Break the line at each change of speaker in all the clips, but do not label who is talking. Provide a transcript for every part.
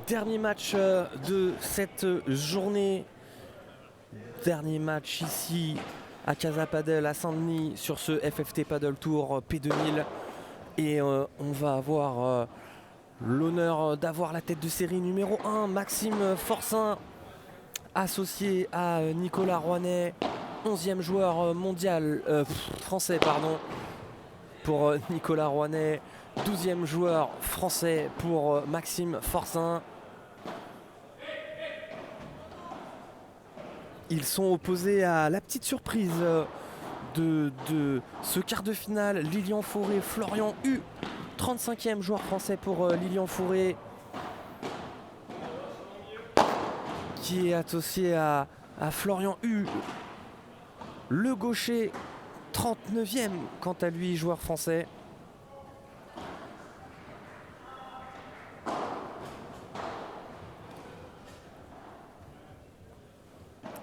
Dernier match de cette journée. Dernier match ici à Casa Padel à Saint-Denis sur ce FFT Paddle Tour P2000. Et on va avoir l'honneur d'avoir la tête de série numéro 1, Maxime Forcin, associé à Nicolas Rouanet, 11e joueur mondial, français pardon, pour Nicolas Rouanet, 12e joueur français pour Maxime Forcin. Ils sont opposés à la petite surprise de ce quart de finale, Lilian Fauré, Florian Hu, 35e joueur français pour Lilian Fauré, qui est associé à Florian Hu, le gaucher, 39e quant à lui, joueur français.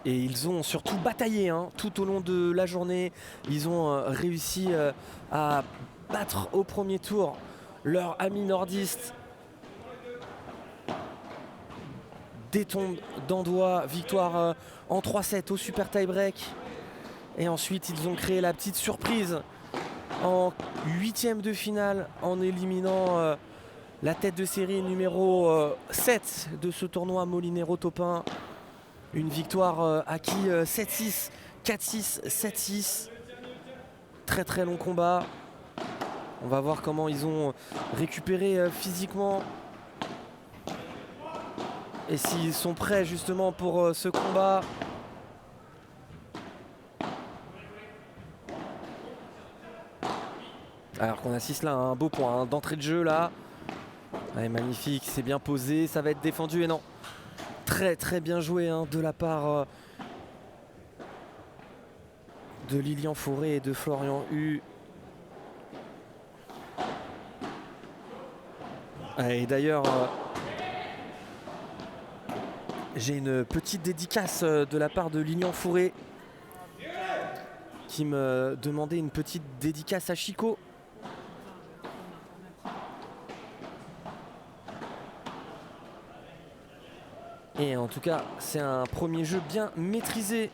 Et ils ont surtout bataillé tout au long de la journée. Ils ont réussi à battre au premier tour leur ami nordiste. Détombe d'Andois, victoire en 3-7 au super tie-break. Et ensuite ils ont créé la petite surprise en 8e de finale en éliminant la tête de série numéro 7 de ce tournoi, Molinero Topin. Une victoire acquis 7-6, 4-6, 7-6. Très très long combat. On va voir comment ils ont récupéré physiquement. Et s'ils sont prêts justement pour ce combat. Alors qu'on assiste là à un beau point d'entrée de jeu là. Ouais, magnifique, c'est bien posé, ça va être défendu et non. Très très bien joué de la part de Lilian Fauré et de Florian Hu. Et d'ailleurs, j'ai une petite dédicace de la part de Lilian Fauré qui me demandait une petite dédicace à Chico. Et en tout cas, c'est un premier jeu bien maîtrisé.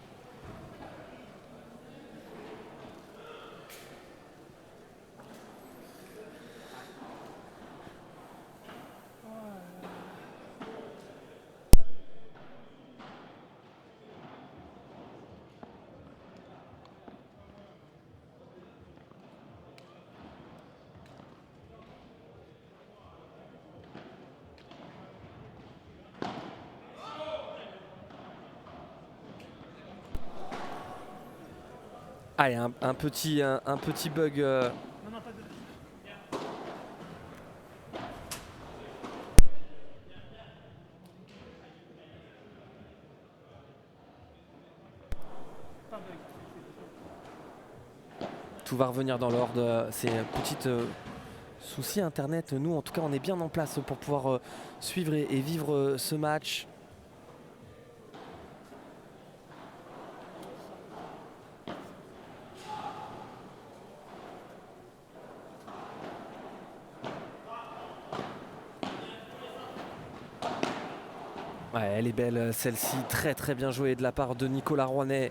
Allez, un petit bug. Tout va revenir dans l'ordre. C'est un petit souci internet. Nous, en tout cas, on est bien en place pour pouvoir suivre et vivre ce match. Ouais, elle est belle celle-ci, très très bien jouée de la part de Nicolas Rouanet.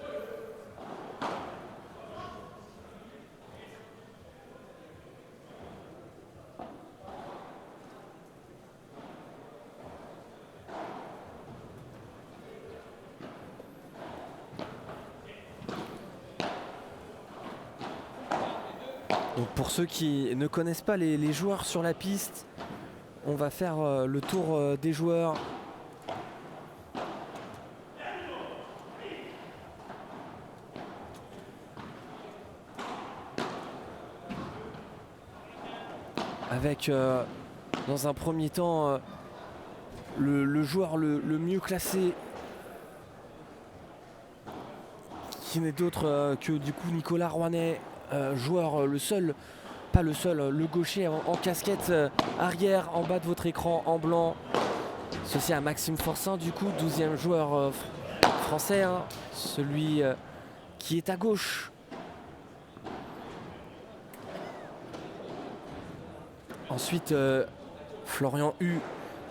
Donc pour ceux qui ne connaissent pas les joueurs sur la piste, on va faire le tour des joueurs. Avec dans un premier temps le joueur le mieux classé, qui n'est d'autre que du coup Nicolas Rouanet, joueur le seul, pas le seul, le gaucher en casquette arrière en bas de votre écran en blanc. Ceci à Maxime Forcin, du coup 12e joueur français, celui qui est à gauche. Ensuite Florian Hu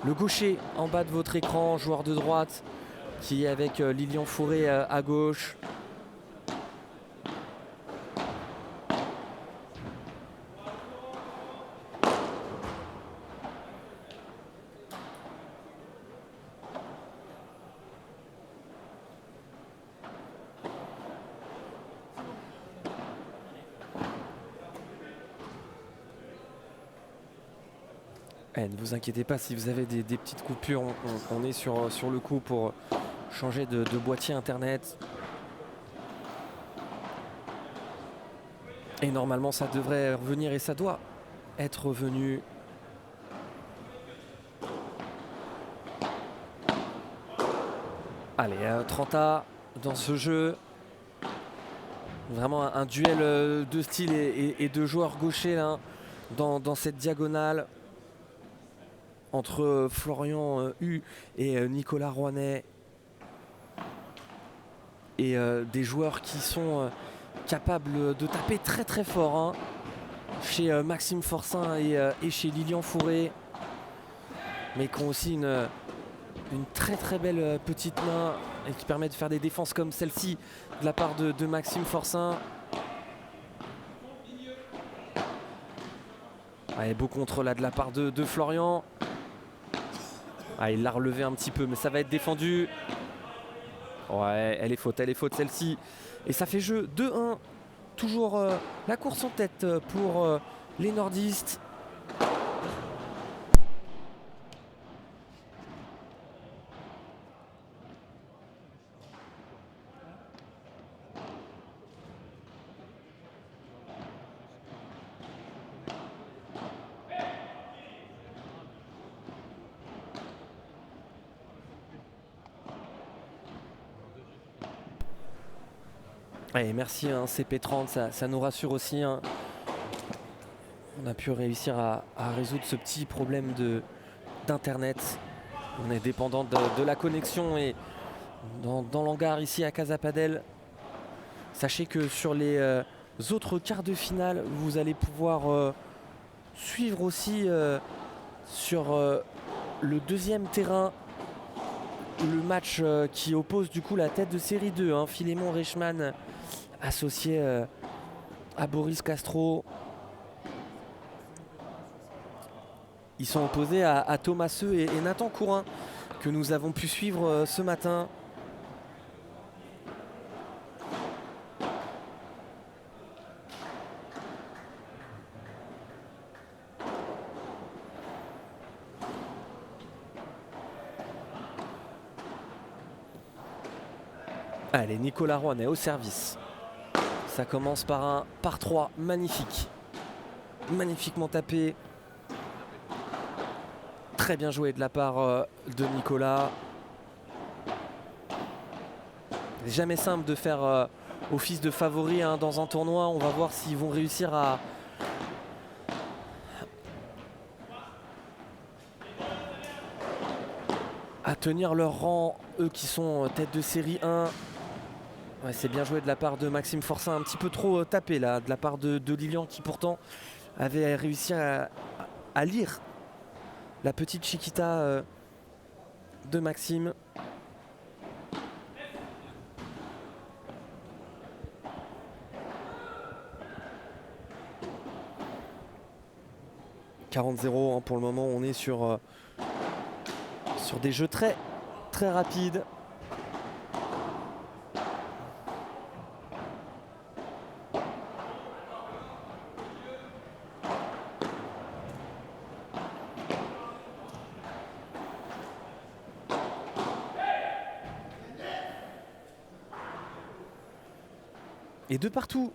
le gaucher en bas de votre écran, joueur de droite, qui est avec Lilian Fauré à gauche. Ne vous inquiétez pas si vous avez des petites coupures, on est sur le coup pour changer de boîtier internet. Et normalement ça devrait revenir et ça doit être revenu. Allez, 30A dans ce jeu. Vraiment un duel de style et de joueurs gauchers là, dans cette diagonale entre Florian Hu et Nicolas Rouanet. Et des joueurs qui sont capables de taper très très fort hein, chez Maxime Forçin et chez Lilian Fauré, mais qui ont aussi une très très belle petite main et qui permet de faire des défenses comme celle-ci de la part de Maxime Forçin. Allez, beau contre là de la part de Florian. Ah, il l'a relevé un petit peu, mais ça va être défendu. Ouais, elle est faute celle-ci. Et ça fait jeu 2-1. Toujours la course en tête pour les nordistes. Allez, merci hein, CP30, ça nous rassure aussi. Hein. On a pu réussir à résoudre ce petit problème d'internet. On est dépendant de la connexion et dans l'hangar ici à Casa Padel. Sachez que sur les autres quarts de finale, vous allez pouvoir suivre aussi sur le deuxième terrain le match qui oppose du coup la tête de série 2, hein, Philémon Reichmann associé à Boris Castro. Ils sont opposés à Thomas Seu et Nathan Courin que nous avons pu suivre ce matin. Allez, Nicolas Rouanet au service. Ça commence par un par 3 magnifique. Magnifiquement tapé. Très bien joué de la part de Nicolas. Jamais simple de faire office de favori hein, dans un tournoi. On va voir s'ils vont réussir à tenir leur rang. Eux qui sont tête de série 1. Ouais, c'est bien joué de la part de Maxime Forçin. Un petit peu trop tapé là, de la part de Lilian qui pourtant avait réussi à lire la petite Chiquita de Maxime. « 40-0 hein, pour le moment, on est sur des jeux très très rapides. Et de partout.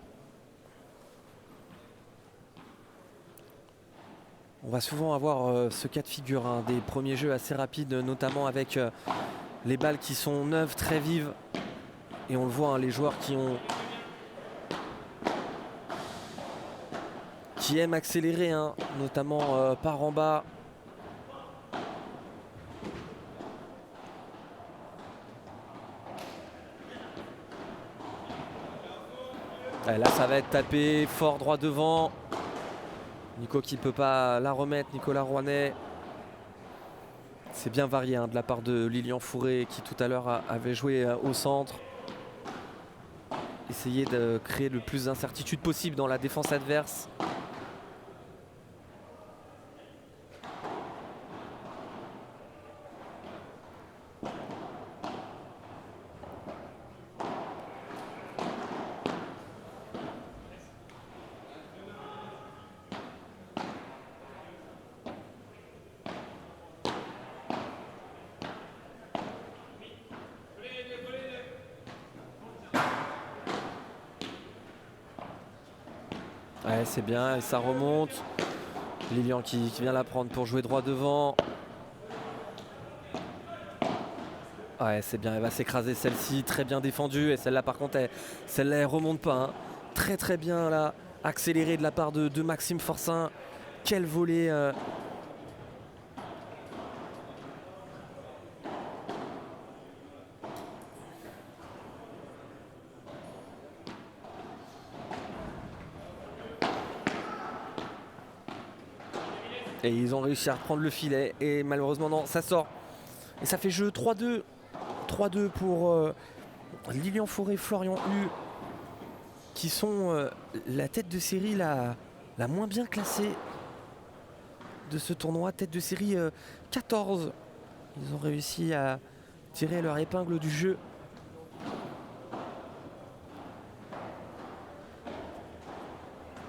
On va souvent avoir ce cas de figure, hein, des premiers jeux assez rapides, notamment avec les balles qui sont neuves, très vives. Et on le voit, hein, les joueurs qui aiment accélérer, hein, notamment par en bas. Et là, ça va être tapé fort droit devant. Nico qui ne peut pas la remettre, Nicolas Rouanet. C'est bien varié de la part de Lilian Fourré qui tout à l'heure avait joué au centre. Essayer de créer le plus d'incertitude possible dans la défense adverse. Ouais, c'est bien et ça remonte. Lilian qui vient la prendre pour jouer droit devant. Ouais, c'est bien, elle va s'écraser celle-ci, très bien défendue. Et celle-là par contre, celle-là elle remonte pas. Très très bien là, accéléré de la part de Maxime Forçin. Quel volet Et ils ont réussi à reprendre le filet. Et malheureusement, non, ça sort. Et ça fait jeu 3-2. 3-2 pour Lilian Fourré, Florian Hu, qui sont la tête de série la moins bien classée de ce tournoi. Tête de série 14. Ils ont réussi à tirer leur épingle du jeu.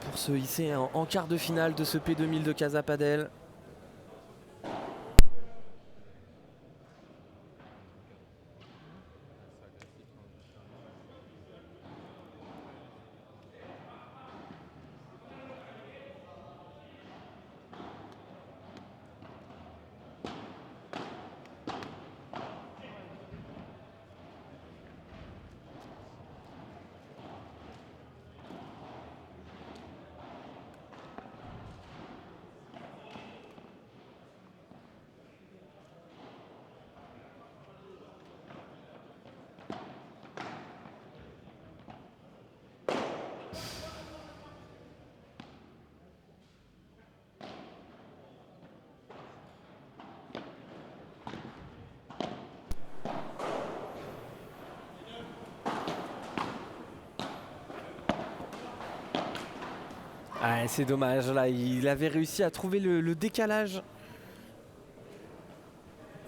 Pour se hisser en quart de finale de ce P2000 de Casa Padel. Ah, c'est dommage, là, il avait réussi à trouver le décalage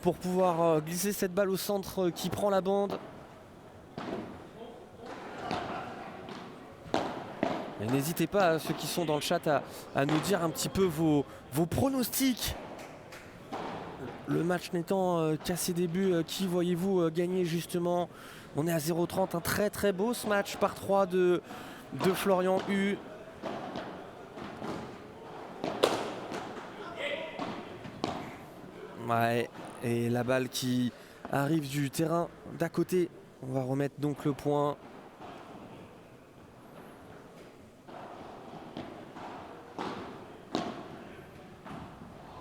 pour pouvoir glisser cette balle au centre qui prend la bande. N'hésitez pas, ceux qui sont dans le chat, à nous dire un petit peu vos pronostics. Le match n'étant qu'à ses débuts, qui voyez-vous gagner justement? On est à 0,30, un très très beau ce match par 3 de Florian Hu. Ouais, et la balle qui arrive du terrain d'à côté. On va remettre donc le point.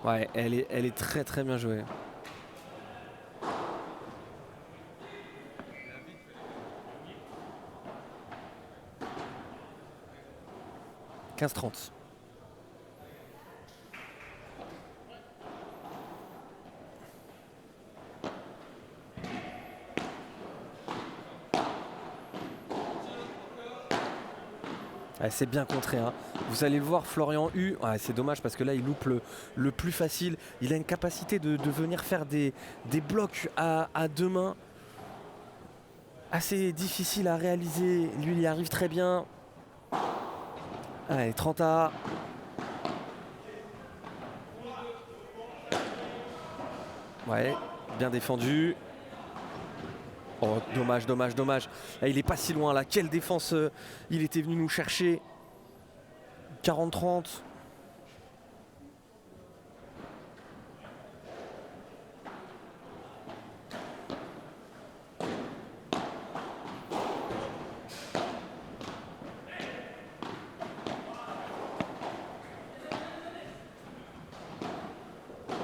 Ouais, elle est très très bien jouée. « 15-30. » C'est bien contré. Vous allez le voir, Florian Hu, c'est dommage parce que là il loupe le plus facile. Il a une capacité de venir faire des blocs à deux mains. Assez difficile à réaliser. Lui il y arrive très bien. Allez, 30A. Ouais, bien défendu. Oh, dommage, dommage, dommage. Là, il est pas si loin là. Quelle défense il était venu nous chercher. 40-30.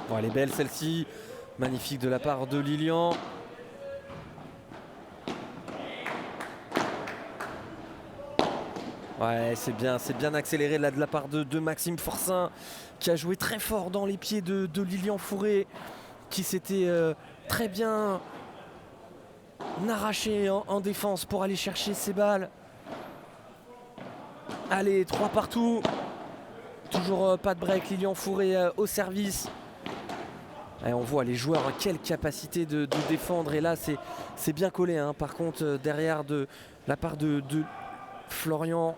Bon, elle est belle celle-ci. Magnifique de la part de Lilian. Ouais, c'est bien accéléré là de la part de Maxime Forçin qui a joué très fort dans les pieds de Lilian Fourré, qui s'était très bien arraché en défense pour aller chercher ses balles. Allez, 3 partout. Toujours pas de break, Lilian Fourré au service. Et on voit les joueurs, quelle capacité de défendre. Et là, c'est bien collé. Hein. Par contre, derrière de la part de Florian.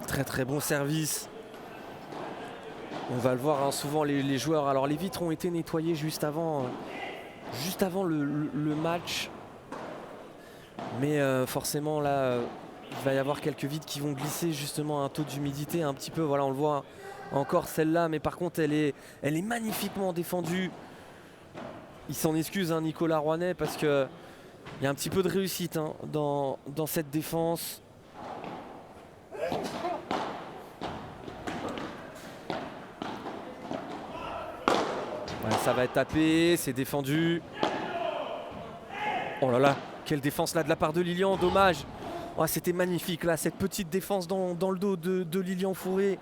Très très bon service. On va le voir hein, souvent les joueurs. Alors les vitres ont été nettoyées juste avant le match. Mais forcément là, il va y avoir quelques vitres qui vont glisser justement à un taux d'humidité un petit peu. Voilà, on le voit encore celle-là. Mais par contre, elle est magnifiquement défendue. Il s'en excuse, hein, Nicolas Rouanet, parce qu'il y a un petit peu de réussite hein, dans cette défense. Ouais, ça va être tapé, c'est défendu. Oh là là, quelle défense là de la part de Lilian, dommage. Oh, c'était magnifique là, cette petite défense dans le dos de Lilian Fourré.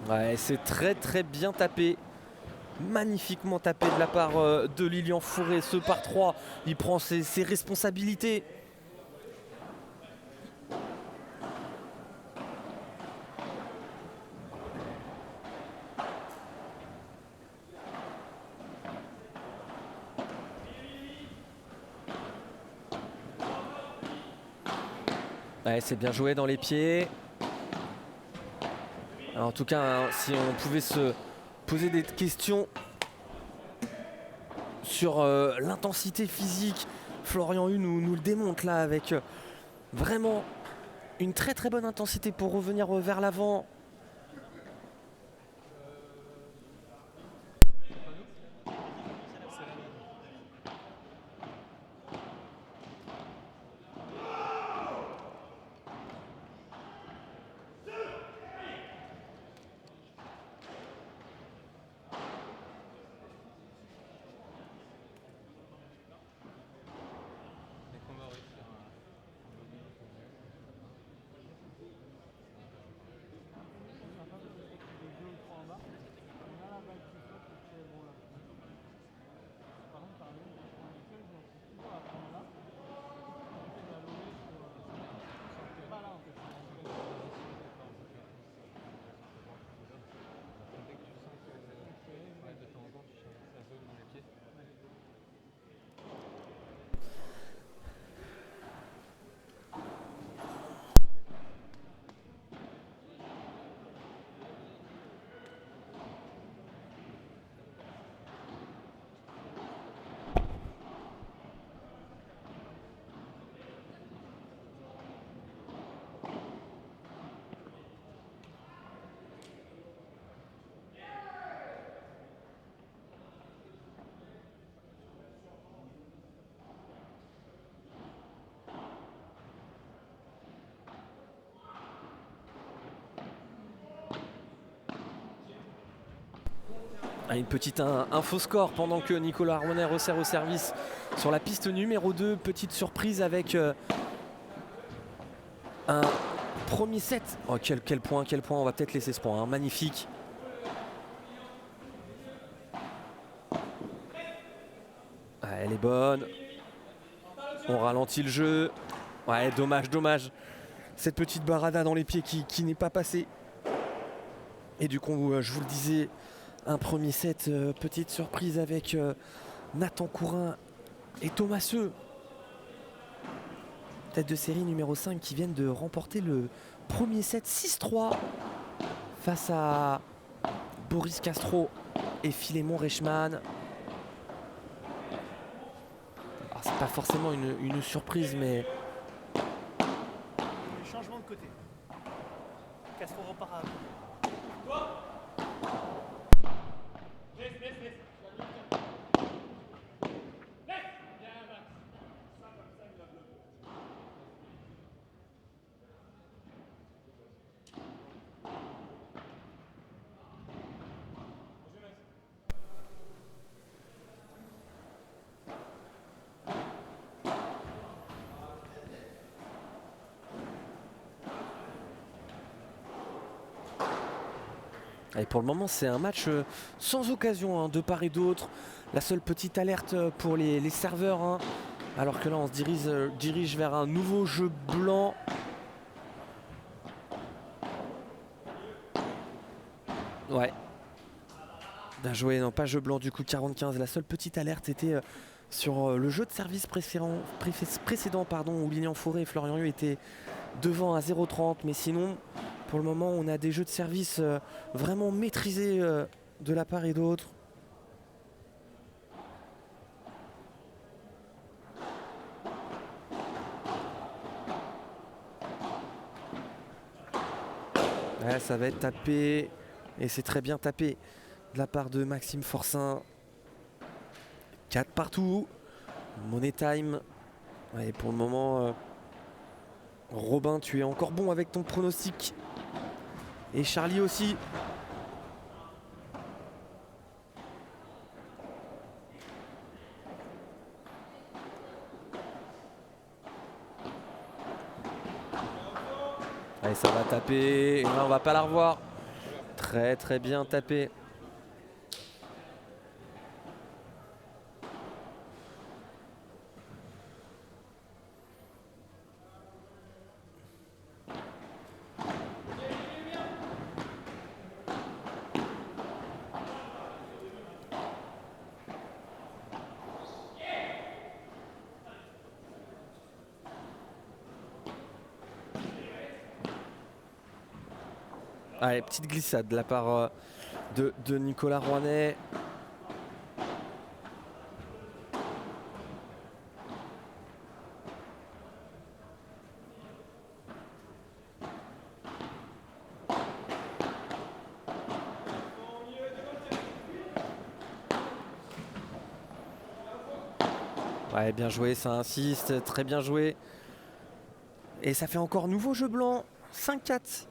Ouais, c'est très très bien tapé. Magnifiquement tapé de la part de Lilian Fourré. Ce par 3, il prend ses responsabilités. Ouais, c'est bien joué dans les pieds. Alors, en tout cas, hein, si on pouvait se poser des questions sur l'intensité physique, Florian Hu nous le démontre là avec vraiment une très très bonne intensité pour revenir vers l'avant. Une petite info score pendant que Nicolas Rouanet resserre au service sur la piste numéro 2. Petite surprise avec un premier set. Oh, quel point, on va peut-être laisser ce point, hein. Magnifique. Ah, elle est bonne. On ralentit le jeu. Ouais, dommage. Cette petite barada dans les pieds qui n'est pas passée. Et du coup, je vous le disais, un premier set, petite surprise avec Nathan Courin et Thomas Seu. Tête de série numéro 5 qui viennent de remporter le premier set 6-3 face à Boris Castro et Philémon Reichmann. Alors, c'est pas forcément une surprise, mais...
Changement de côté. Castro repart à...
Et pour le moment, c'est un match sans occasion de part et d'autre. La seule petite alerte pour les serveurs, hein. Alors que là, on se dirige vers un nouveau jeu blanc. Ouais. Bien joué, non pas jeu blanc du coup 45. La seule petite alerte était sur le jeu de service précédent pardon, où Lilian Fauré et Florian Liu étaient devant à 0,30. Mais sinon, pour le moment, on a des jeux de service vraiment maîtrisés de la part et d'autre. Ouais, ça va être tapé. Et c'est très bien tapé de la part de Maxime Forcin. 4 partout. Money time. Et pour le moment, Robin, tu es encore bon avec ton pronostic. Et Charlie aussi. Allez, ça va taper. Et là, on va pas la revoir. Très très bien tapé. Allez, petite glissade de la part de Nicolas Rouanet. Ouais, bien joué, ça insiste, très bien joué. Et ça fait encore nouveau jeu blanc, 5-4.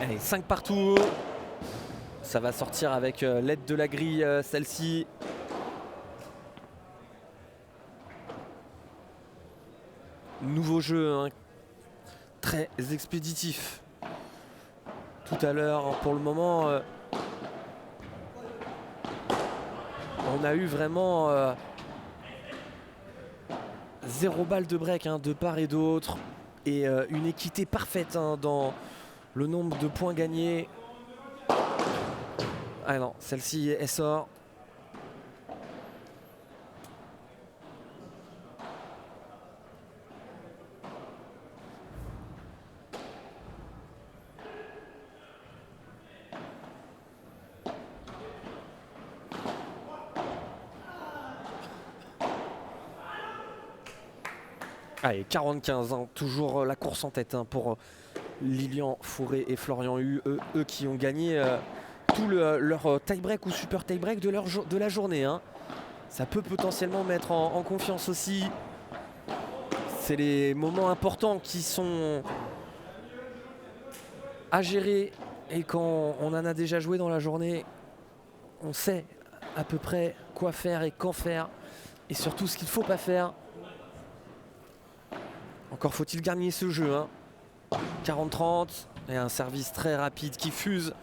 Allez, 5 partout. Ça va sortir avec l'aide de la grille, celle-ci. Nouveau jeu, hein, très expéditif. Tout à l'heure, pour le moment, On a eu vraiment 0 balle de break hein, de part et d'autre. Et une équité parfaite hein, dans le nombre de points gagnés. Ah non, celle-ci elle sort. Allez, 45 ans, toujours la course en tête hein, pour Lilian Fourré et Florian Hu, eux qui ont gagné tout leur tie-break ou super tie-break de la journée. Hein. Ça peut potentiellement mettre en confiance aussi. C'est les moments importants qui sont à gérer. Et quand on en a déjà joué dans la journée, on sait à peu près quoi faire et quand faire. Et surtout ce qu'il ne faut pas faire. Encore faut-il gagner ce jeu. Hein. 40-30 et un service très rapide qui fuse.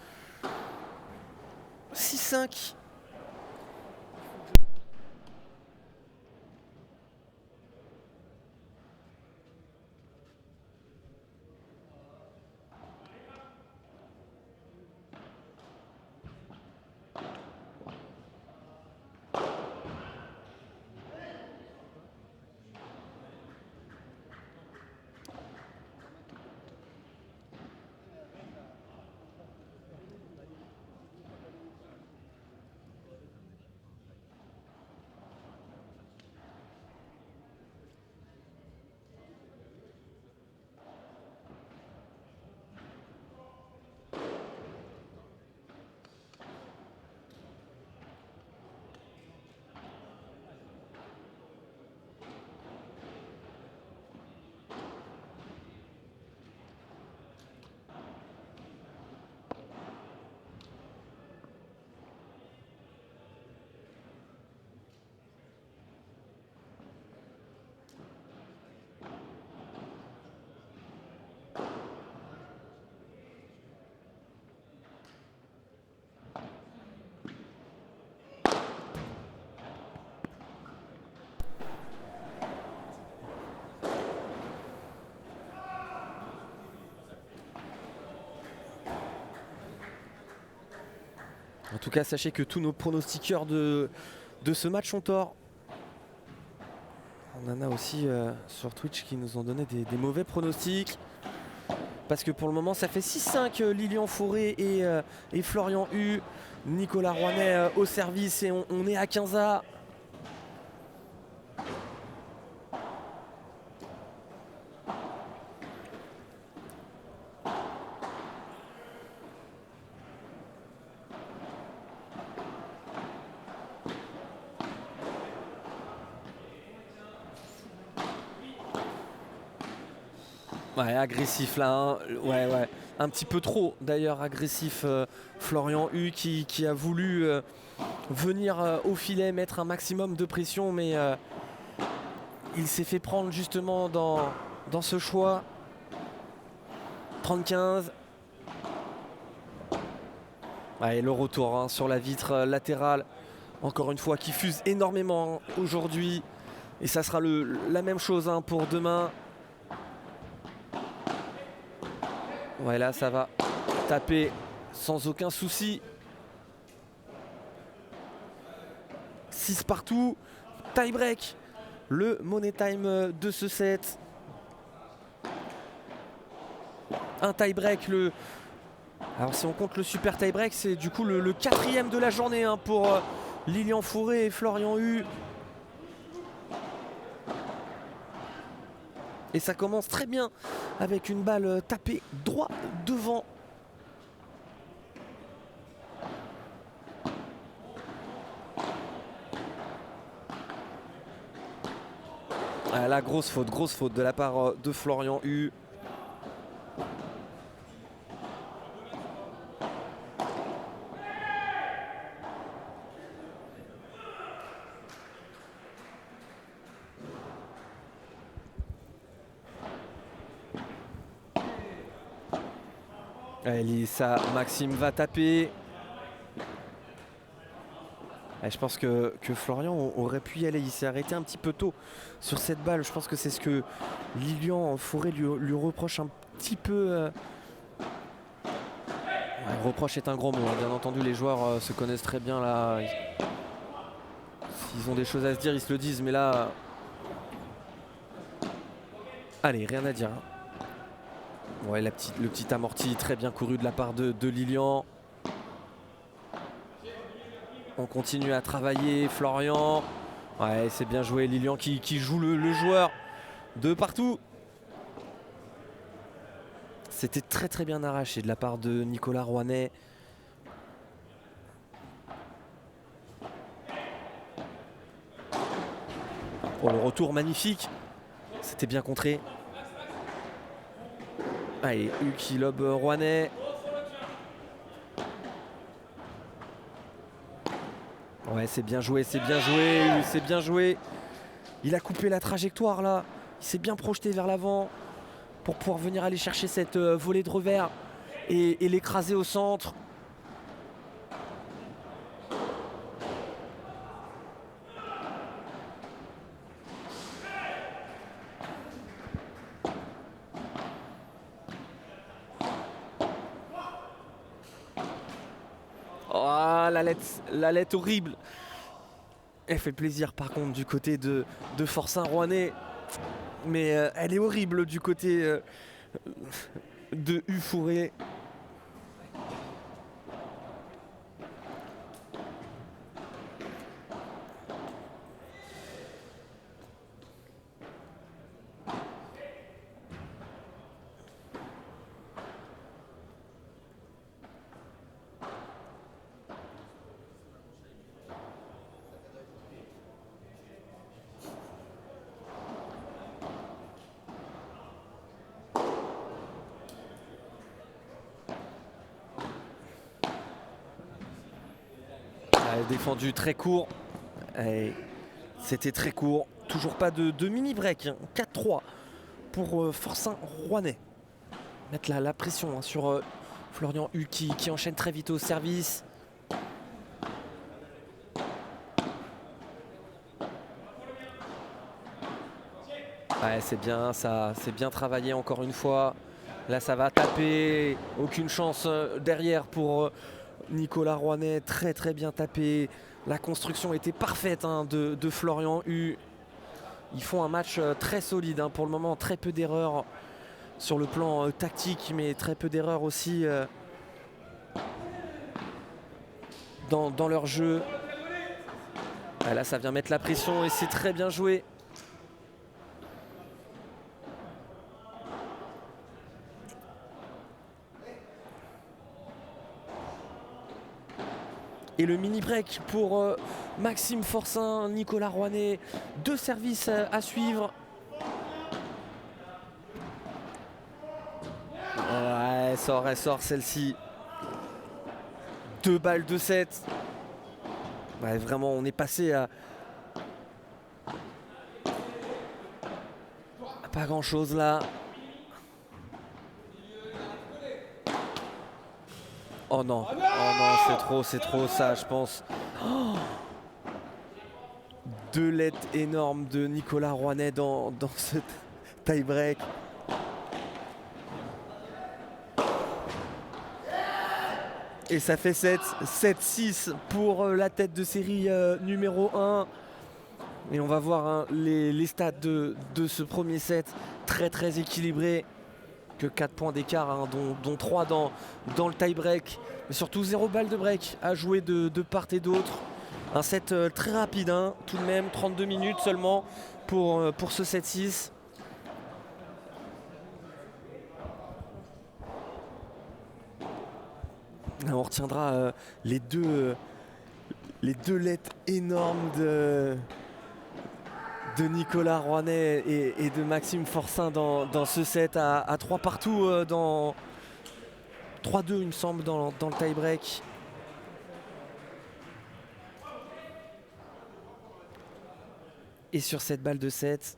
6-5. En tout cas, sachez que tous nos pronostiqueurs de ce match ont tort. On en a aussi sur Twitch qui nous ont donné des mauvais pronostics. Parce que pour le moment, ça fait 6-5 Lilian Fourré et Florian Hu. Nicolas Rouanet au service et on est à 15A. Ouais, agressif là, hein. Ouais. Un petit peu trop d'ailleurs agressif Florian Hu qui a voulu venir au filet, mettre un maximum de pression, mais il s'est fait prendre justement dans ce choix. 35. Ouais, le retour hein, sur la vitre latérale, encore une fois, qui fuse énormément aujourd'hui. Et ça sera la même chose hein, pour demain. Ouais, là, ça va taper sans aucun souci. 6 partout. Tie break. Le money time de ce set. Un tie break. Alors, si on compte le super tie break, c'est du coup le 4e de la journée hein, pour Lilian Fourré et Florian Hu. Et ça commence très bien avec une balle tapée droit devant. Ah, là, grosse faute de la part de Florian Hu. Allez, ça, Maxime va taper. Je pense que Florian aurait pu y aller. Il s'est arrêté un petit peu tôt sur cette balle. Je pense que c'est ce que Lilian Fauré lui reproche un petit peu. Reproche est un grand mot. Bien entendu, les joueurs se connaissent très bien là. S'ils ont des choses à se dire, ils se le disent. Mais là, allez, rien à dire. Ouais, le petit amorti très bien couru de la part de Lilian. On continue à travailler, Florian. Ouais, c'est bien joué, Lilian qui joue le joueur de partout. C'était très bien arraché de la part de Nicolas Rouanet. Oh, le retour magnifique. C'était bien contré. Allez, U qui lobe Rouanet. Ouais, c'est bien joué, c'est bien joué, c'est bien joué. Il a coupé la trajectoire là. Il s'est bien projeté vers l'avant pour pouvoir venir aller chercher cette volée de revers et l'écraser au centre. Oh, la lettre horrible. Elle fait plaisir par contre du côté de Forçin Rouanet. Mais elle est horrible du côté de U Fauré. Défendu très court. C'était très court. Toujours pas de mini break. 4-3 pour Forçin Rouanet. Mettre la pression sur Florian U qui enchaîne très vite au service. Ouais, c'est bien ça, c'est bien travaillé encore une fois. Là ça va taper. Aucune chance derrière pour Nicolas Rouanet, très bien tapé. La construction était parfaite de Florian U. Ils font un match très solide pour le moment, très peu d'erreurs sur le plan tactique, mais très peu d'erreurs aussi dans leur jeu. Là ça vient mettre la pression et c'est très bien joué. Et le mini break pour Maxime Forçin, Nicolas Rouanet. 2 services à suivre. Ouais, elle sort celle-ci. 2 balles de 7. Ouais, vraiment, on est passé à pas grand-chose là. Oh non, c'est trop ça, je pense. Oh, 2 lettres énormes de Nicolas Rouanet dans ce tie-break. Et ça fait 7-6 pour la tête de série numéro 1. Et on va voir les stats de ce premier set. Très équilibré. Que 4 points d'écart, dont 3 dans le tie-break. Mais surtout 0 balle de break à jouer de part et d'autre. Un set très rapide, tout de même, 32 minutes seulement pour ce 7-6. On retiendra les deux lettres énormes de Nicolas Rouanet et de Maxime Forçin dans ce set à 3 partout, dans 3-2 il me semble dans le tie-break. Et sur cette balle de 7,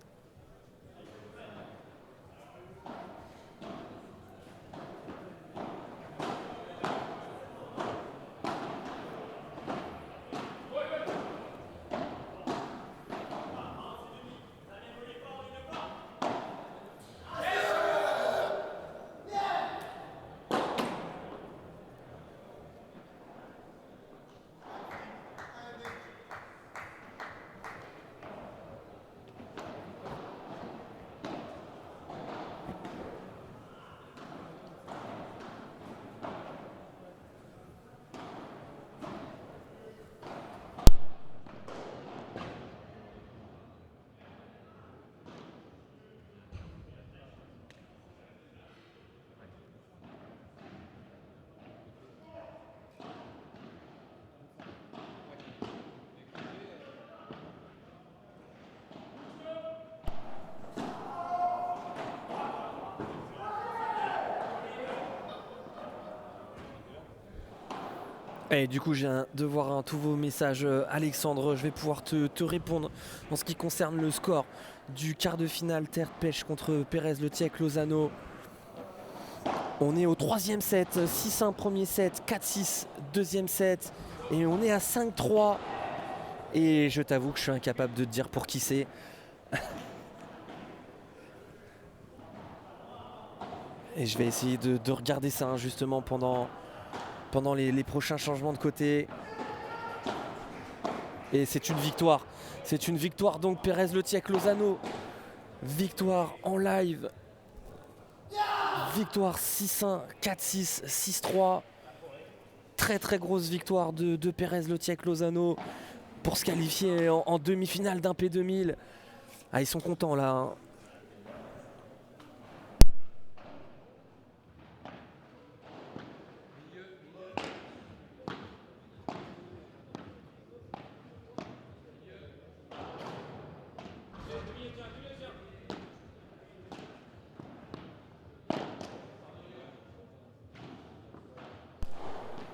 Et du coup, je viens de voir un nouveau message, Alexandre. Je vais pouvoir te répondre en ce qui concerne le score du quart de finale Terre Pêche contre Pérez Le Tiec Lozano. On est au troisième set, 6-1 premier set, 4-6 deuxième set. Et on est à 5-3. Et je t'avoue que je suis incapable de te dire pour qui c'est. Et je vais essayer de regarder ça hein, justement pendant les prochains changements de côté. Et c'est une victoire. C'est une victoire donc Pérez Le Tiec Lozano. Victoire en live. Victoire 6-1, 4-6, 6-3. Très très grosse victoire de Pérez Le Tiec Lozano pour se qualifier en demi-finale d'un P2000. Ah, ils sont contents là. Hein.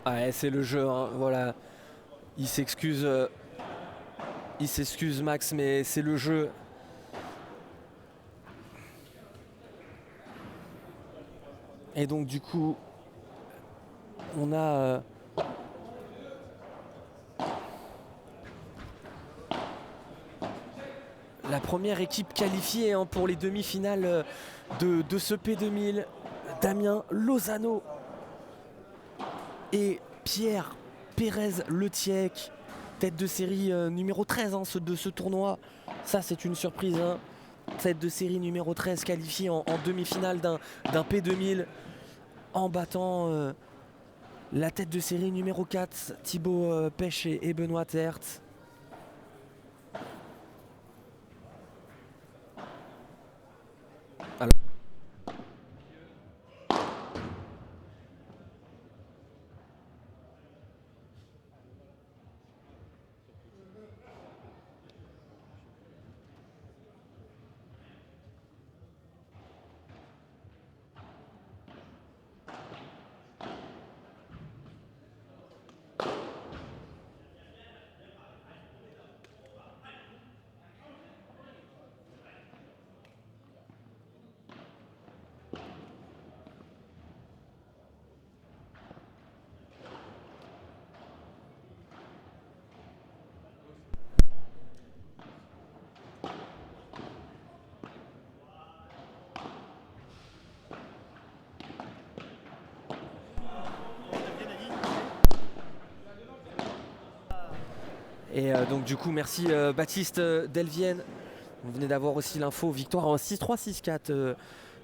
Ouais, c'est le jeu, hein, voilà. Il s'excuse Max, mais c'est le jeu. Et donc du coup, on a la première équipe qualifiée hein, pour les demi-finales de ce P2000. Damien Lozano et Pierre Pérez Le Tiec, tête de série numéro 13 hein, de ce tournoi. Ça c'est une surprise. Hein. Tête de série numéro 13 qualifiée en demi-finale d'un P2000 en battant la tête de série numéro 4, Thibaut Pêche et Benoît Tertz. Alors, et donc du coup merci Baptiste Delvienne. On venait d'avoir aussi l'info, victoire en 6-3, 6-4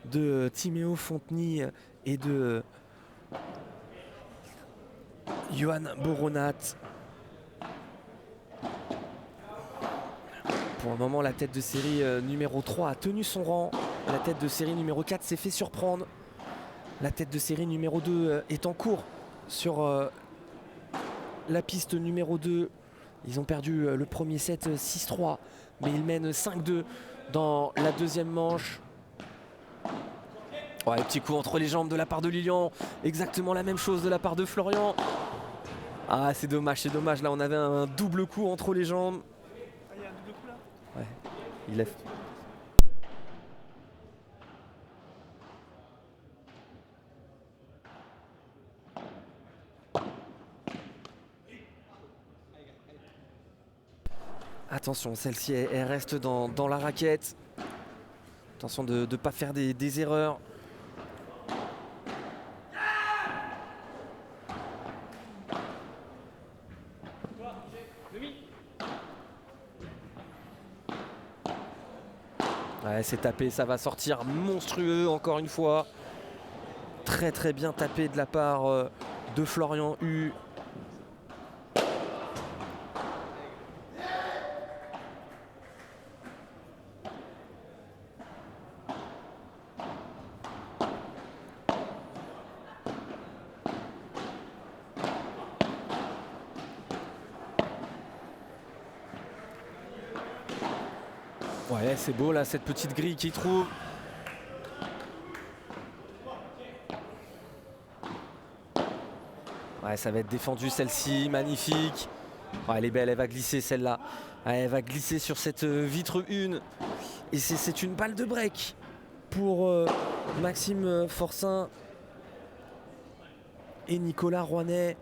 de Timéo Fonteny et de Johan Boronat. Pour le moment, la tête de série numéro 3 a tenu son rang. La tête de série numéro 4 s'est fait surprendre. La tête de série numéro 2 est en cours sur la piste numéro 2. Ils ont perdu le premier set 6-3, mais ils mènent 5-2 dans la deuxième manche. Ouais, petit coup entre les jambes de la part de Lilian. Exactement la même chose de la part de Florian. Ah, c'est dommage, c'est dommage. Là, on avait un double coup entre les jambes.
Ah, il y a un double coup là.
Ouais, il lève. Attention, celle-ci elle reste dans la raquette. Attention de ne pas faire des erreurs. Ouais, c'est tapé, ça va sortir monstrueux encore une fois. Très très bien tapé de la part de Florian Hu. Ouais, c'est beau là, cette petite grille qu'il trouve. Ouais, ça va être défendu celle-ci, magnifique. Ouais, elle est belle, elle va glisser celle-là. Ouais, elle va glisser sur cette vitre 1. Et c'est une balle de break pour Maxime Forçin et Nicolas Rouanet.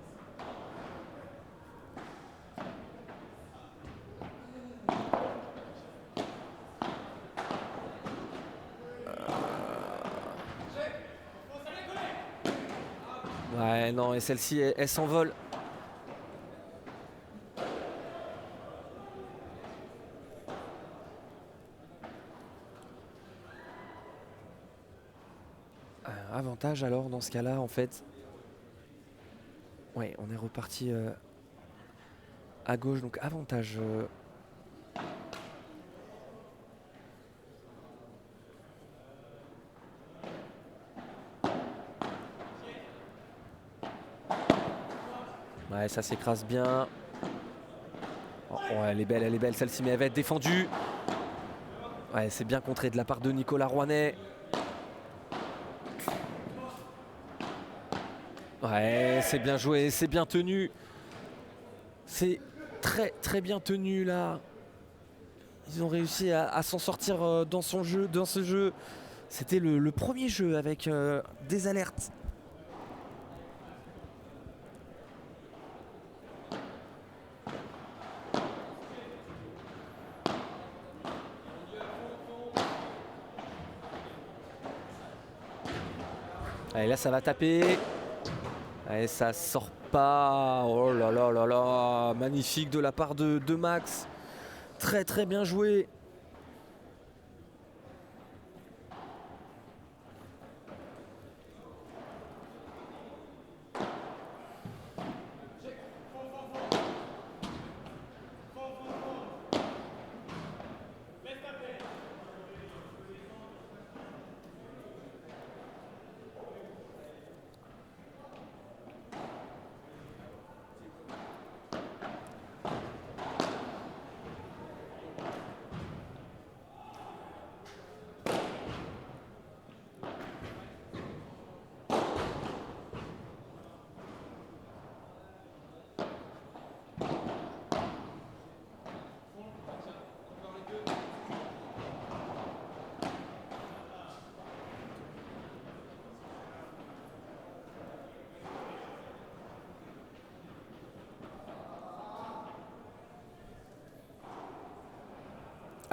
Ouais, non, et celle-ci, elle s'envole. Avantage alors dans ce cas-là, en fait. Ouais, on est reparti à gauche, donc avantage. Ouais, ça s'écrase bien. Oh, ouais, elle est belle celle-ci, mais elle va être défendue. Ouais, c'est bien contré de la part de Nicolas Rouanet. Ouais, c'est bien joué, c'est bien tenu. C'est très bien tenu là. Ils ont réussi à s'en sortir dans ce jeu. C'était le premier jeu avec des alertes. Allez, là ça va taper. Allez, ça sort pas. Oh là là là là. Magnifique de la part de Max. Très bien joué.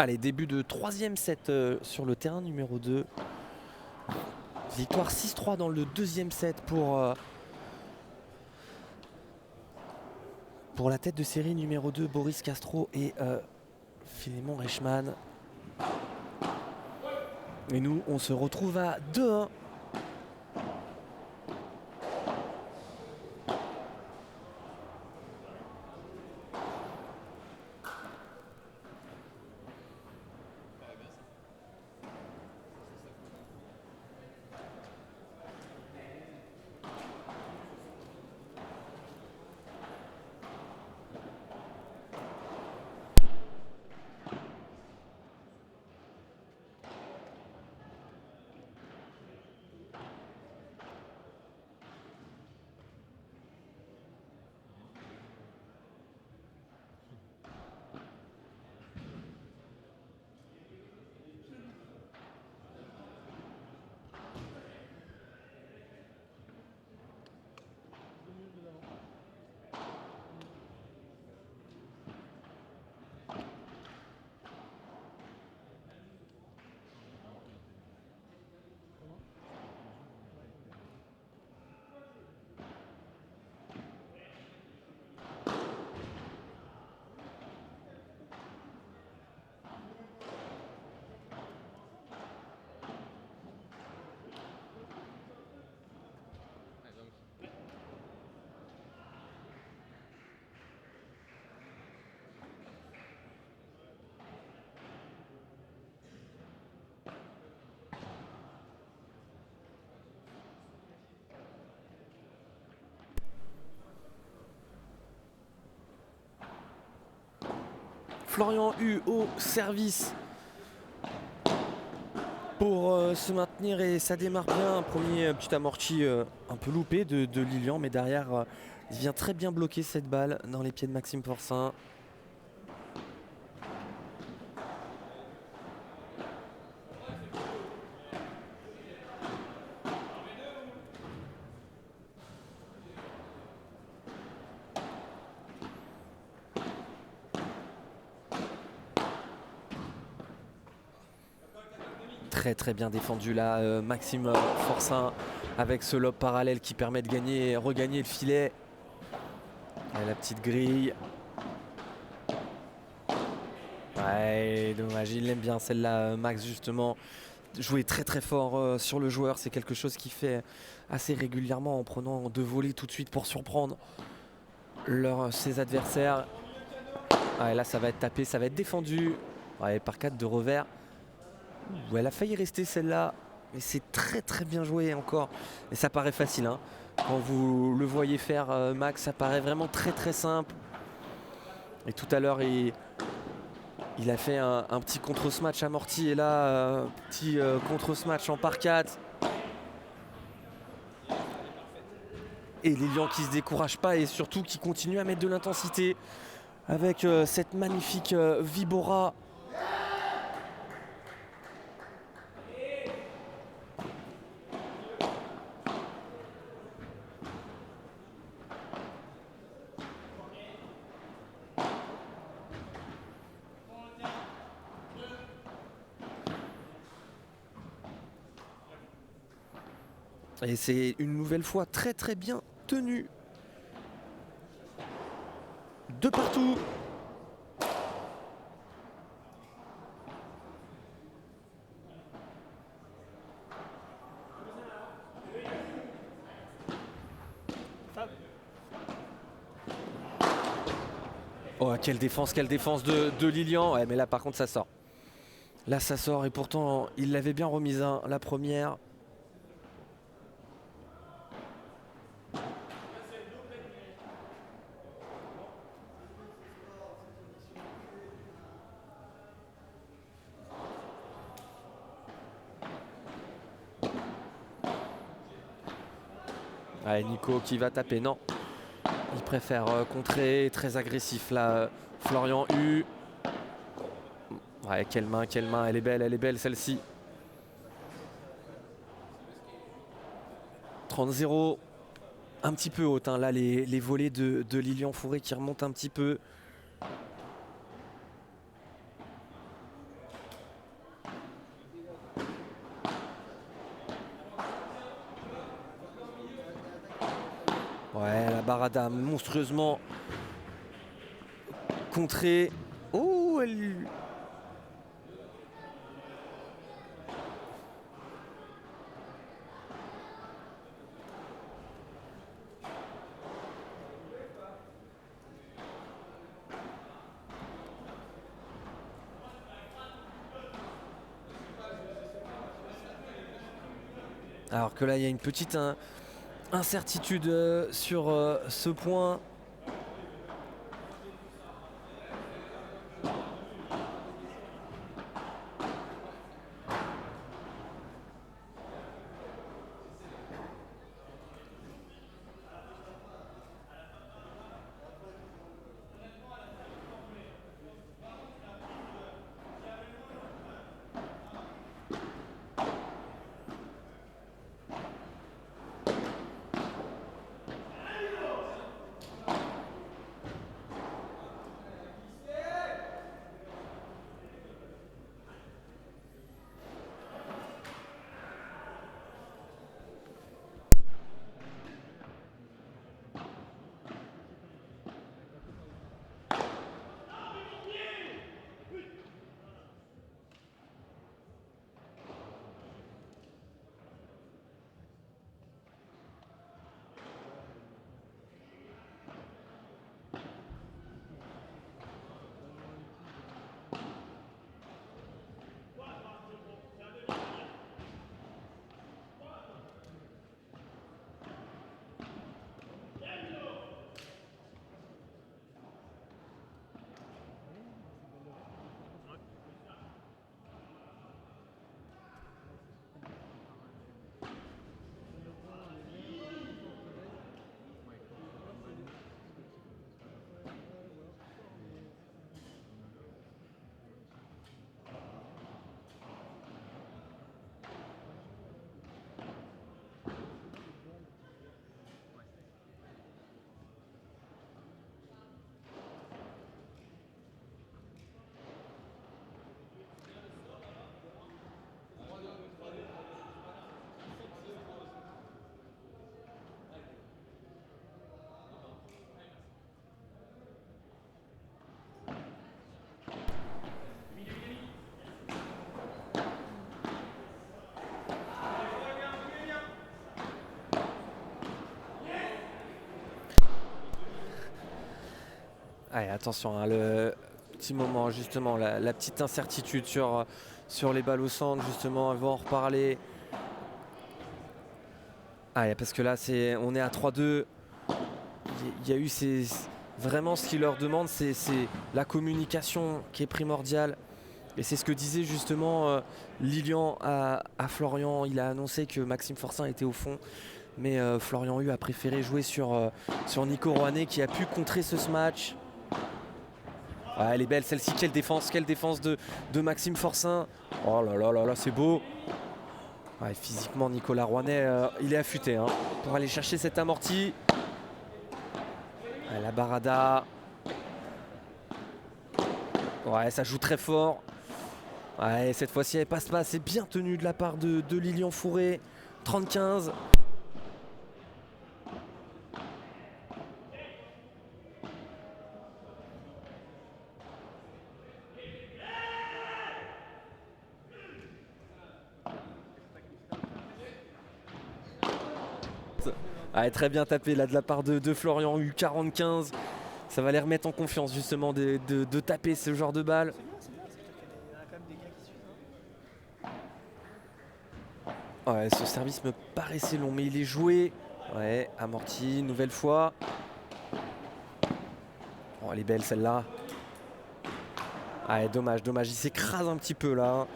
Allez, début de troisième set sur le terrain numéro 2. Victoire 6-3 dans le deuxième set pour la tête de série numéro 2, Boris Castro et Philémon Reichmann. Et nous, on se retrouve à 2-1. Florian Hu au service pour se maintenir et ça démarre bien. Un premier petit amorti un peu loupé de Lilian, mais derrière Il vient très bien bloquer cette balle dans les pieds de Maxime Forçin. Très bien défendu là, Maxime Forçin avec ce lob parallèle qui permet de gagner, regagner le filet. Et la petite grille. Ouais, dommage, il aime bien celle-là, Max, justement. Jouer très fort sur le joueur, c'est quelque chose qu'il fait assez régulièrement en prenant 2 volées tout de suite pour surprendre ses adversaires. Ouais, là ça va être tapé, ça va être défendu. Ouais, par 4 de revers. Elle a failli rester celle-là, mais c'est très bien joué encore. Et ça paraît facile, hein. Quand vous le voyez faire, Max, ça paraît vraiment très simple. Et tout à l'heure, il a fait un petit contre-smash amorti. Et là, petit contre-smash en par 4. Et Lilian qui se décourage pas et surtout qui continue à mettre de l'intensité avec cette magnifique Vibora. Et c'est une nouvelle fois très bien tenu. De partout. Oh, quelle défense de Lilian. Ouais, mais là par contre ça sort. Là ça sort et pourtant il l'avait bien remise, hein, la première. Ouais, Nico qui va taper, non. Il préfère contrer, très agressif là, Florian U. Ouais, quelle main, elle est belle celle-ci. 30-0, un petit peu haute, hein, là les volées de Lilian Fourré qui remontent un petit peu. Ouais, la Barada monstrueusement contrée. Oh, elle... Alors que là, il y a une petite incertitude sur ce point. Allez, attention, hein, le petit moment, justement, la petite incertitude sur les balles au centre, justement, elles vont en reparler. Allez, parce que là, on est à 3-2. Il y a eu vraiment ce qu'ils leur demandent, c'est la communication qui est primordiale. Et c'est ce que disait justement Lilian à Florian. Il a annoncé que Maxime Forçin était au fond. Mais Florian Hu a préféré jouer sur Nico Rohanet qui a pu contrer ce match. Ouais, elle est belle celle-ci, quelle défense de Maxime Forçin. Oh là là là là, c'est beau. Ouais, physiquement, Nicolas Rohanet, il est affûté hein, pour aller chercher cet amorti. Ouais, la Barada. Ouais, ça joue très fort. Ouais, cette fois-ci, elle passe pas. C'est bien tenu de la part de Lilian Fourré. 30-15. Ah, très bien tapé là de la part de Florian Hu, 40-15. Ça va les remettre en confiance justement de taper ce genre de balle.
C'est bien, c'est-à-dire qu'il y a quand même des gars qui suivent.
Ouais, ce service me paraissait long, mais il est joué. Ouais, amorti, nouvelle fois. Oh, elle est belle celle-là. Ah, dommage, il s'écrase un petit peu là.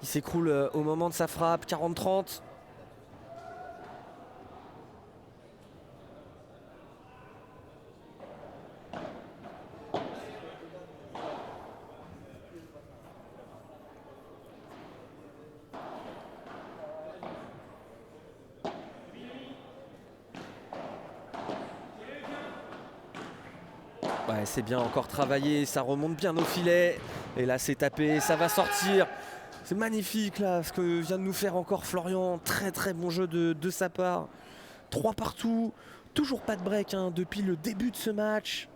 Il s'écroule au moment de sa frappe, 40-30. Ouais, c'est bien encore travaillé, ça remonte bien au filet. Et là c'est tapé, ça va sortir. C'est magnifique là ce que vient de nous faire encore Florian. Très très bon jeu de sa part. 3 partout, toujours pas de break hein, depuis le début de ce match.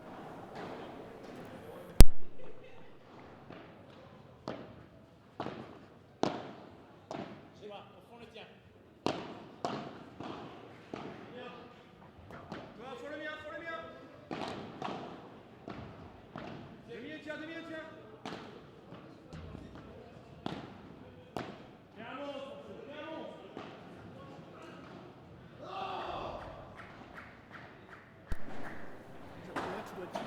Tu dois être super.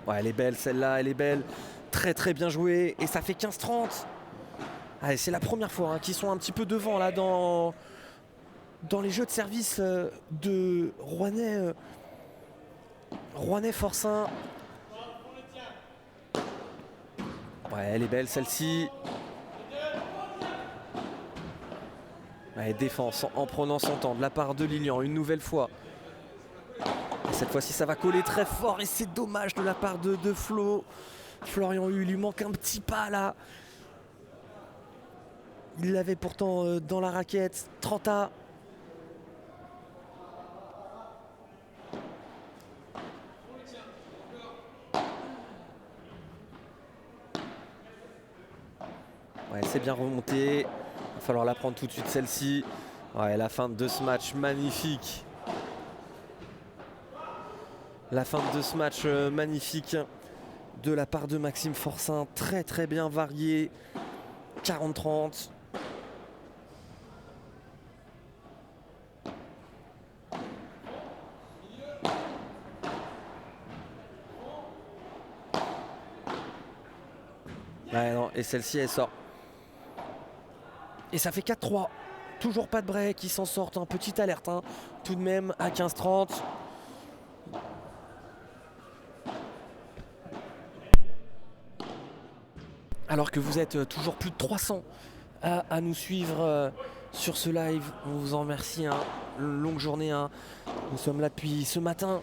Ouais, elle est belle celle-là, elle est belle. Très très bien jouée. Et ça fait 15-30. Allez, c'est la première fois hein, qu'ils sont un petit peu devant là dans les jeux de service de Rohanet. Rohanet Forçin. Ouais, elle est belle celle-ci. Ouais, défense en prenant son temps de la part de Lilian une nouvelle fois. Et cette fois-ci ça va coller très fort et c'est dommage de la part de Florian Hu, il lui manque un petit pas là. Il l'avait pourtant dans la raquette. 30A. Ouais, c'est bien remonté. Il va falloir la prendre tout de suite celle-ci. Ouais, la fin de ce match magnifique. La fin de ce match magnifique de la part de Maxime Forçin. Très très bien varié. 40-30. Ouais, non, et celle-ci elle sort. Et ça fait 4-3. Toujours pas de break, ils s'en sortent. Un petite alerte hein, tout de même à 15-30. Alors que vous êtes toujours plus de 300 à nous suivre sur ce live. On vous en remercie. Hein. Longue journée. Hein. Nous sommes là depuis ce matin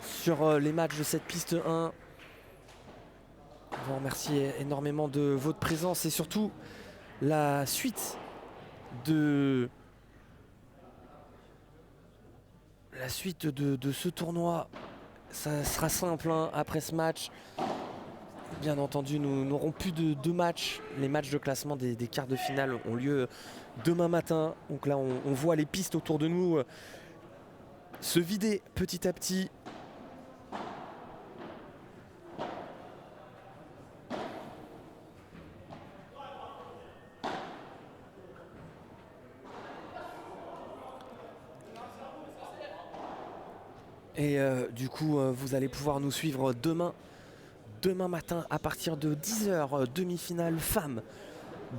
sur les matchs de cette piste 1. On vous remercie énormément de votre présence et surtout la suite de ce tournoi. Ça sera simple hein, après ce match. Bien entendu, nous n'aurons plus de deux matchs. Les matchs de classement des quarts de finale ont lieu demain matin. Donc là, on voit les pistes autour de nous se vider petit à petit. Et du coup, vous allez pouvoir nous suivre demain matin à partir de 10 h, demi-finale femmes.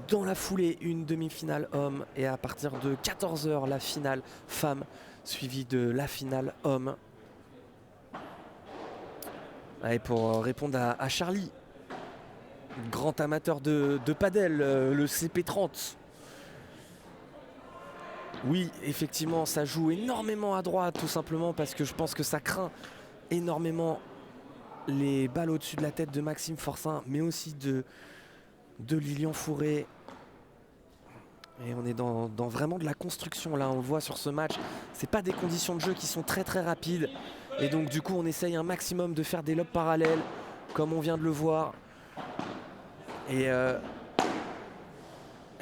Dans la foulée, une demi-finale homme. Et à partir de 14 h, la finale femme, suivie de la finale homme. Et pour répondre à Charlie, grand amateur de padel, le CP30. Oui, effectivement, ça joue énormément à droite, tout simplement parce que je pense que ça craint énormément les balles au-dessus de la tête de Maxime Forçin, mais aussi de Lilian Fourré. Et on est dans vraiment de la construction là, on le voit sur ce match. C'est pas des conditions de jeu qui sont très très rapides. Et donc du coup on essaye un maximum de faire des lobes parallèles, comme on vient de le voir. Et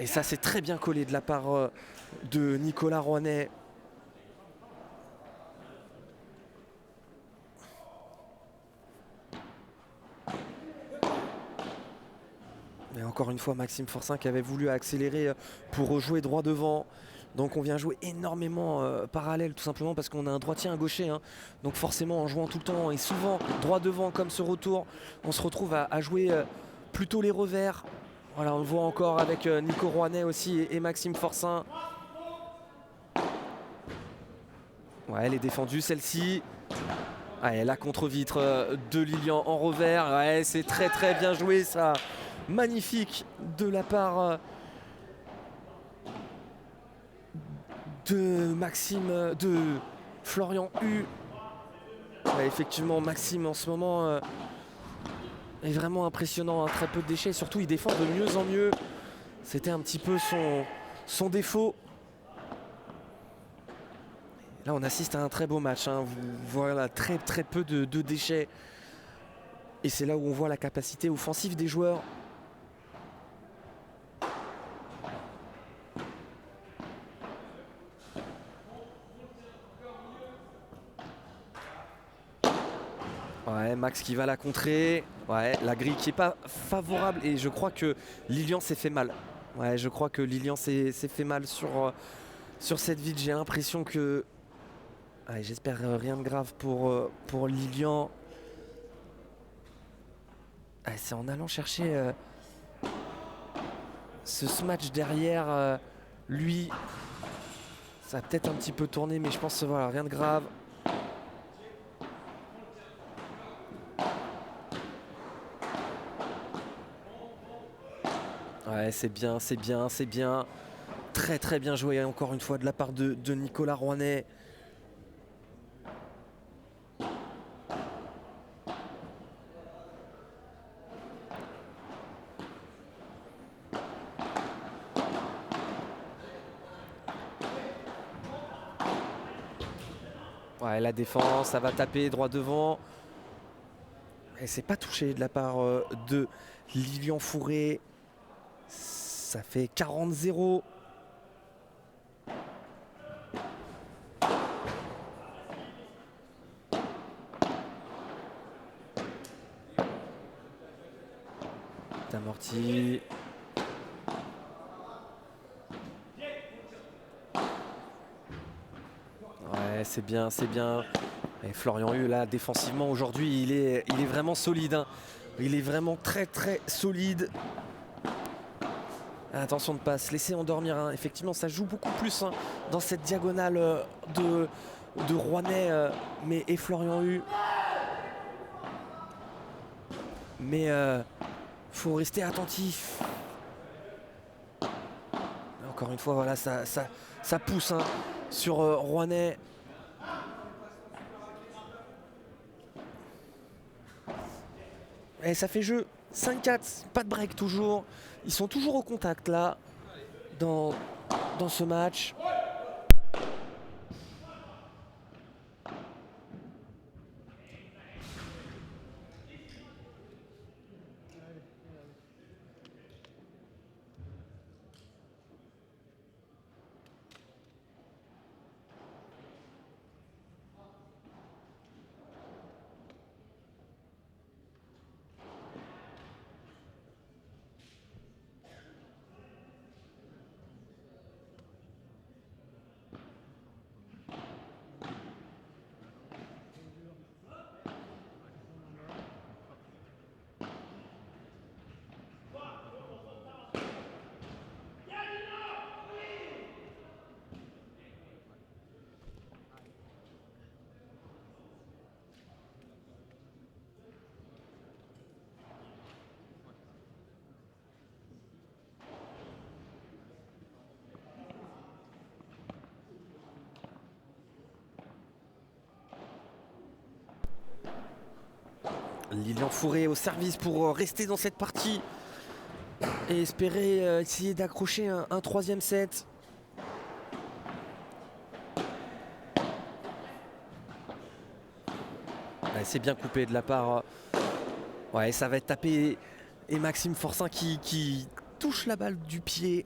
ça c'est très bien collé de la part de Nicolas Rouanet. Et encore une fois Maxime Forçin qui avait voulu accélérer pour rejouer droit devant. Donc on vient jouer énormément parallèle tout simplement parce qu'on a un droitier, un gaucher. Hein. Donc forcément en jouant tout le temps et souvent droit devant comme ce retour, on se retrouve à jouer plutôt les revers. Voilà, on le voit encore avec Nico Rouanet aussi et Maxime Forçin. Ouais, elle est défendue celle-ci. Ouais, la contre-vitre de Lilian en revers. Ouais, c'est très très bien joué ça. Magnifique de la part de Maxime, de Florian Hu. Ouais, effectivement, Maxime en ce moment est vraiment impressionnant. Hein, très peu de déchets. Surtout, il défend de mieux en mieux. C'était un petit peu son défaut. Là, on assiste à un très beau match. Hein. Voilà, très très peu de déchets. Et c'est là où on voit la capacité offensive des joueurs. Ouais, Max qui va la contrer. Ouais, la grille qui n'est pas favorable. Et je crois que Lilian s'est fait mal. Ouais, je crois que Lilian s'est fait mal sur cette vide. J'ai l'impression que... Ouais, j'espère rien de grave pour Lilian. Ouais, c'est en allant chercher ce smash derrière lui. Ça a peut-être un petit peu tourné, mais je pense voilà, rien de grave. Ouais, c'est bien, c'est bien, c'est bien. Très très bien joué encore une fois de la part de Nicolas Rouanet. Ouais, la défense, ça va taper droit devant. Et c'est pas touché de la part de Lilian Fourré. Ça fait 40-0. Amorti. Ouais, c'est bien, c'est bien. Et Florian Hu, là, défensivement, aujourd'hui, il est vraiment solide. Hein. Il est vraiment très, très solide. Attention de ne pas se laisser endormir. Hein. Effectivement, ça joue beaucoup plus hein, dans cette diagonale de Rouanet et Florian Hu. Mais faut rester attentif. Encore une fois, voilà, ça pousse hein, sur Rouanet. Et ça fait jeu. 5-4, pas de break toujours. Ils sont toujours au contact là, dans ce match. Lilian Fourré au service pour rester dans cette partie et espérer essayer d'accrocher un troisième set. Ouais, c'est bien coupé de la part. Ouais, ça va être tapé. Et Maxime Forçin qui touche la balle du pied.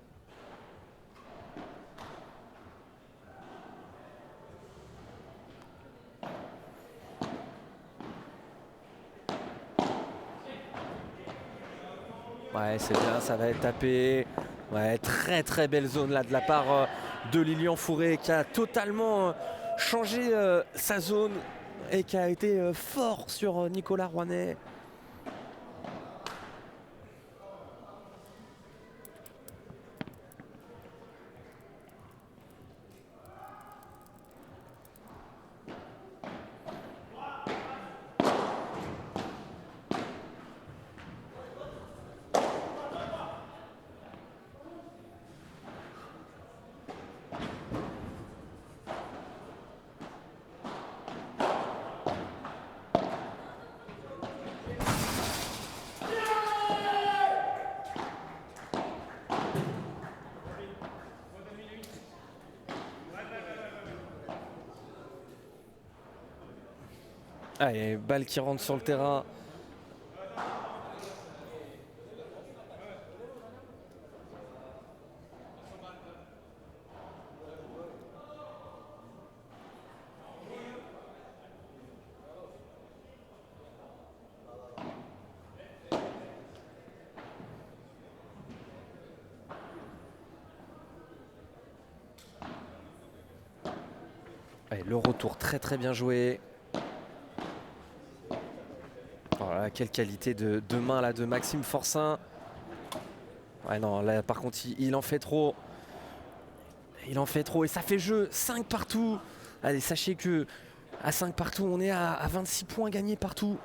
Ouais, c'est bien, ça va être tapé. Ouais, très très belle zone là de la part de Lilian Fourré qui a totalement changé sa zone et qui a été fort sur Nicolas Rouanet. Allez, balle qui rentre sur le terrain. Allez, le retour très très bien joué. Voilà, quelle qualité de main là de Maxime Forçin. Ouais non, là par contre il en fait trop. Il en fait trop et ça fait jeu. 5 partout. Allez, sachez que à 5 partout, on est à 26 points gagnés partout.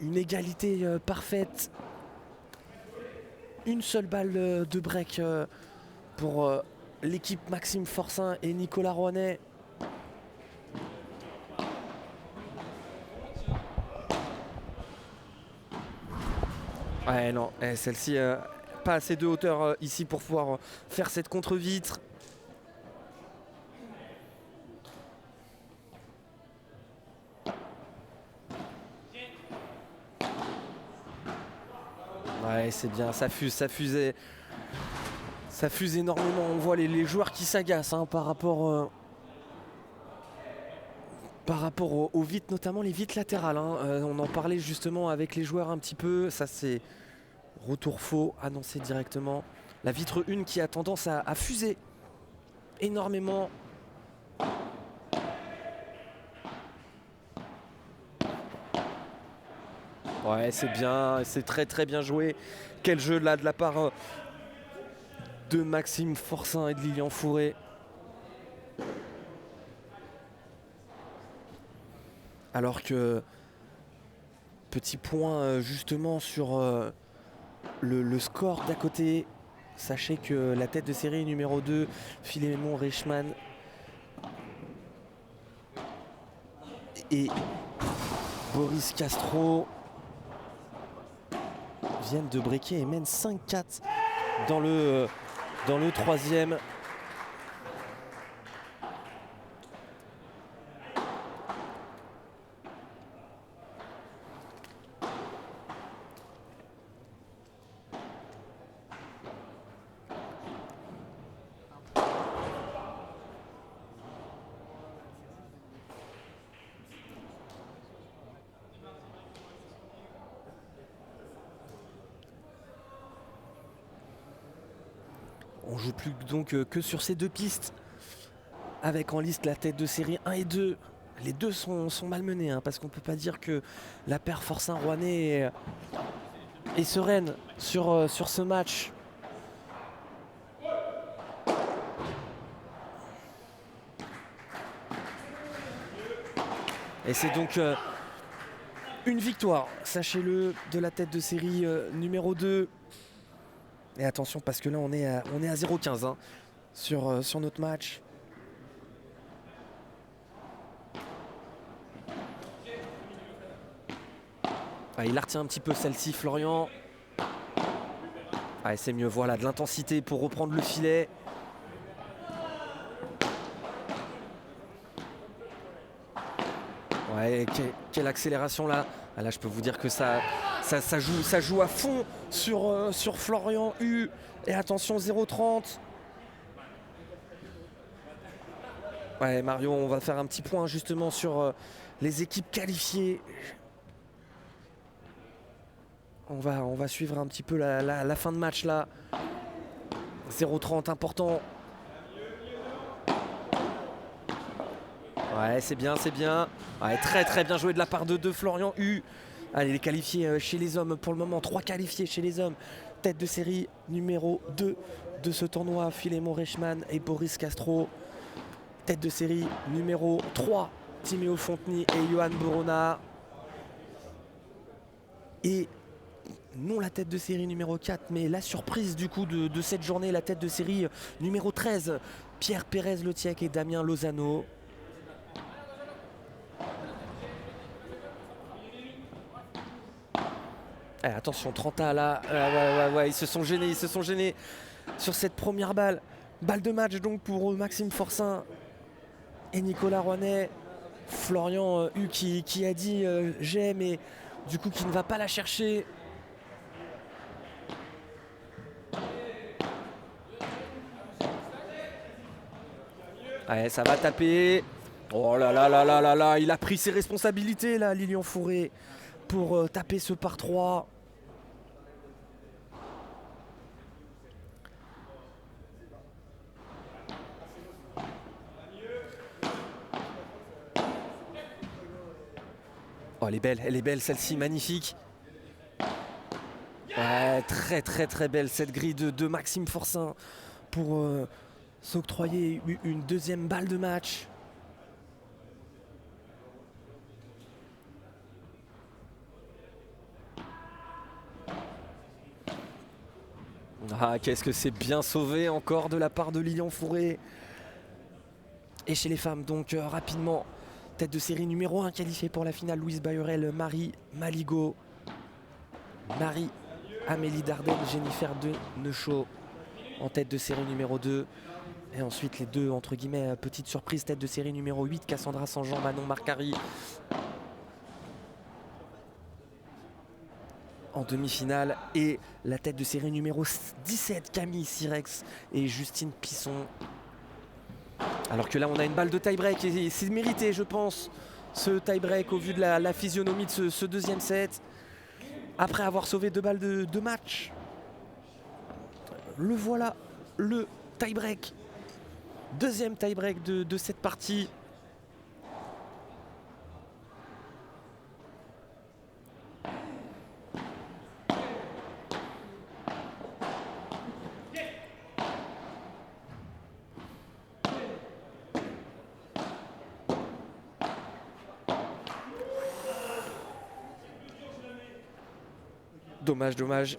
Une égalité parfaite. Une seule balle de break pour l'équipe Maxime Forçin et Nicolas Rouanet. Ouais non, celle-ci pas assez de hauteur ici pour pouvoir faire cette contre-vitre. Ouais, c'est bien, ça fuse, ça fusait. Ça fuse énormément. On voit les joueurs qui s'agacent hein, par rapport aux vitres, notamment les vitres latérales. Hein. On en parlait justement avec les joueurs un petit peu. Ça, c'est retour faux annoncé directement. La vitre 1 qui a tendance à fuser énormément. Ouais, c'est bien, c'est très très bien joué. Quel jeu là de la part de Maxime Forçin et de Lilian Fourré. Alors que petit point justement sur le score d'à côté. Sachez que la tête de série numéro 2, Philémon Reichmann et Boris Castro viennent de breaker et mènent 5-4 dans le troisième. On joue plus donc que sur ces deux pistes, avec en liste la tête de série 1 et 2. Les deux sont malmenés, hein, parce qu'on ne peut pas dire que la paire Forçin-Rouennais est sereine sur ce match. Et c'est donc une victoire, sachez-le, de la tête de série numéro 2. Et attention, parce que là on est à 0-15 hein, sur notre match. Ah, il la retient un petit peu celle-ci, Florian. Ah, c'est mieux, voilà, de l'intensité pour reprendre le filet. Ouais, quelle accélération là. Ah, là, je peux vous dire que ça joue à fond sur Florian U. Et attention, 0-30. Ouais, Mario, on va faire un petit point justement sur les équipes qualifiées. On va suivre un petit peu la fin de match là. 0-30, important. Ouais, c'est bien, c'est bien. Ouais, très bien joué de la part de Florian U. Allez, les qualifiés chez les hommes pour le moment. 3 qualifiés chez les hommes. Tête de série numéro 2 de ce tournoi, Philémon Reichmann et Boris Castro. Tête de série numéro 3, Timéo Fonteny et Johan Borona. Et non la tête de série numéro 4, mais la surprise du coup de cette journée, la tête de série numéro 13, Pierre Pérez-Lotiec et Damien Lozano. Eh, attention, Trenta là, ouais, ils se sont gênés sur cette première balle. Balle de match donc pour Maxime Forçin et Nicolas Rouennais. Florian U qui a dit j'aime et du coup qui ne va pas la chercher. Ouais, ça va taper. Oh là là là là là là, il a pris ses responsabilités là, Lilian Fourré, pour taper ce par 3. Oh, elle est belle celle-ci, magnifique. Ouais, très belle cette grille de Maxime Forçin pour s'octroyer une deuxième balle de match. Ah, qu'est-ce que c'est bien sauvé encore de la part de Lilian Fourré. Et chez les femmes, donc rapidement, tête de série numéro 1 qualifiée pour la finale, Louise Bayerel, Marie Maligot, Marie Amélie Dardenne, Jennifer de Neuchaux en tête de série numéro 2. Et ensuite les deux, entre guillemets, petites surprises, tête de série numéro 8, Cassandra Sanjean, Manon Marcari. En demi-finale, et la tête de série numéro 17, Camille Sirex et Justine Pisson. Alors que là on a une balle de tie-break et c'est mérité je pense ce tie-break au vu de la physionomie de ce deuxième set. Après avoir sauvé 2 balles de match. Le voilà, le tie-break. Deuxième tie-break de cette partie. Dommage.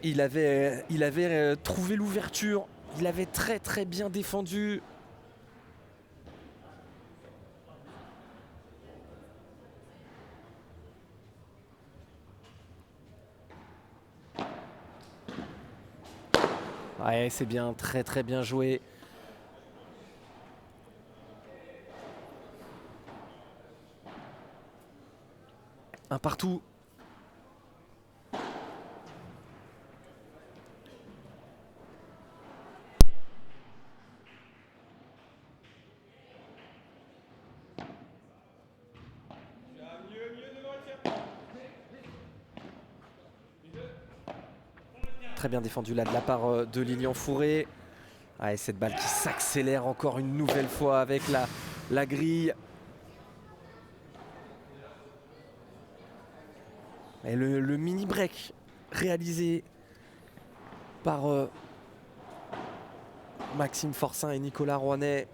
Il avait trouvé l'ouverture. Il avait très bien défendu. Ouais, c'est bien, très très bien joué. Un partout. Très bien défendu là de la part de Lilian Fourré. Ah, et cette balle qui s'accélère encore une nouvelle fois avec la grille. Et le mini break réalisé par Maxime Forçin et Nicolas Rouanet.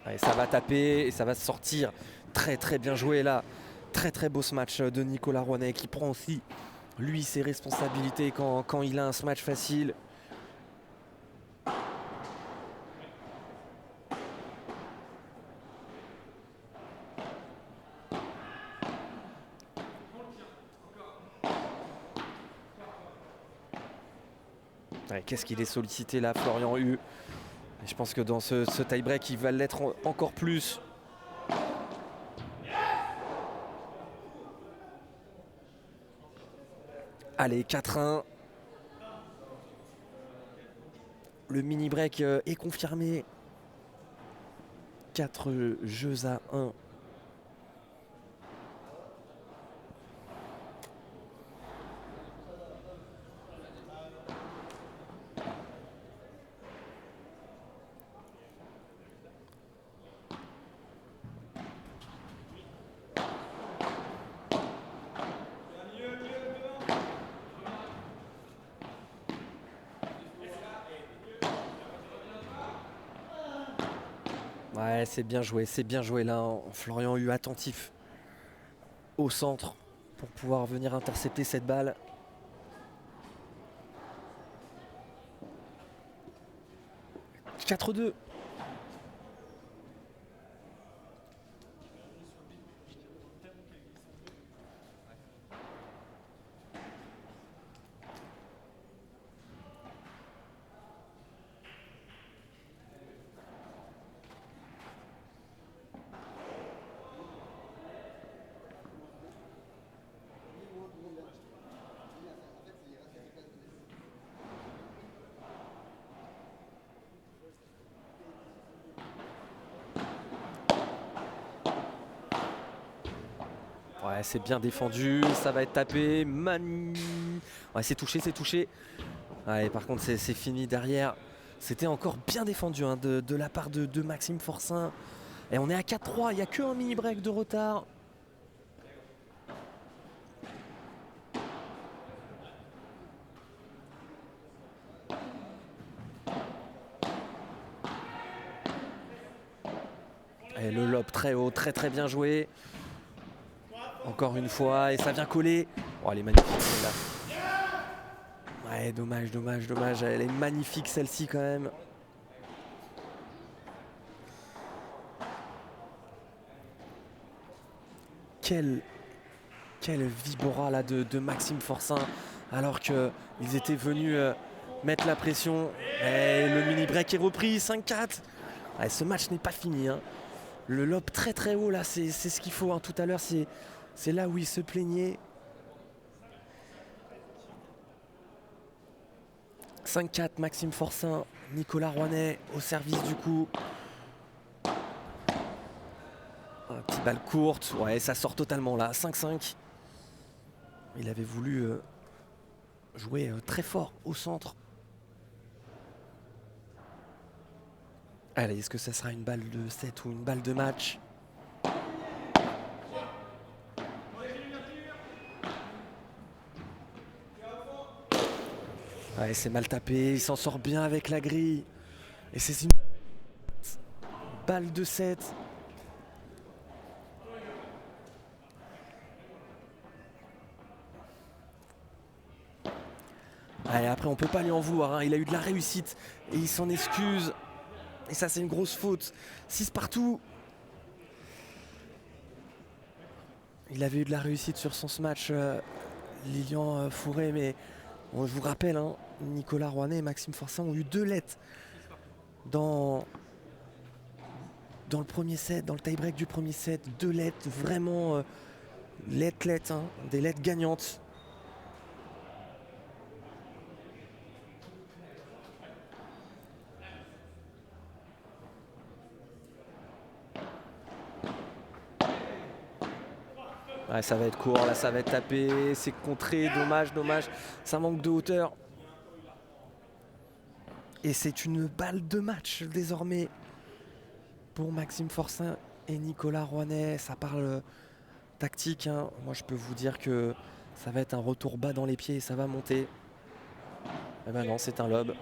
Et ça va taper et ça va sortir. Très très bien joué là. Très très beau ce match de Nicolas Rouanet qui prend aussi lui ses responsabilités quand il a un match facile. Ouais, qu'est-ce qu'il est sollicité là, Florian Hu. Et je pense que dans ce tie-break, il va l'être encore plus. Allez, 4-1. Le mini-break est confirmé. 4 jeux à 1. Ouais, c'est bien joué là. Florian Hu attentif au centre pour pouvoir venir intercepter cette balle. « 4-2 ». Ouais, c'est bien défendu, ça va être tapé. Ouais, c'est touché, c'est touché. Ouais, par contre, c'est fini derrière. C'était encore bien défendu hein, de la part de Maxime Forçin. Et on est à 4-3, il n'y a qu'un mini-break de retard. Et le lob très haut, très très bien joué. Encore une fois, et ça vient coller. Oh, elle est magnifique celle-là. Ouais, dommage, dommage, dommage. Elle est magnifique celle-ci quand même. Quel vibora là de Maxime Forçin alors qu'ils étaient venus mettre la pression. Et le mini break est repris, 5-4. Ouais, ce match n'est pas fini hein. Le lob très très haut là, c'est ce qu'il faut hein. Tout à l'heure c'est là où il se plaignait. 5-4, Maxime Forçin, Nicolas Rouanet au service du coup. Un petit balle courte, ouais ça sort totalement là, 5-5. Il avait voulu jouer très fort au centre. Allez, est-ce que ça sera une balle de 7 ou une balle de match? Ouais, c'est mal tapé, il s'en sort bien avec la grille. Et c'est une balle de 7. Ouais, après, on peut pas lui en vouloir, hein. Il a eu de la réussite et il s'en excuse. Et ça, c'est une grosse faute. 6 partout. Il avait eu de la réussite sur son match, Lilian Fourré, mais je vous rappelle, hein, Nicolas Rouanet et Maxime Forçat ont eu 2 lets dans le premier set, dans le tie-break du premier set. 2 lets vraiment lets, hein, des lets gagnantes. Ouais, ça va être court, là ça va être tapé, c'est contré, dommage, ça manque de hauteur. Et c'est une balle de match désormais pour Maxime Forçat et Nicolas Rouanet. Ça parle tactique, hein. Moi je peux vous dire que ça va être un retour bas dans les pieds et ça va monter. Et ben non, c'est un lob,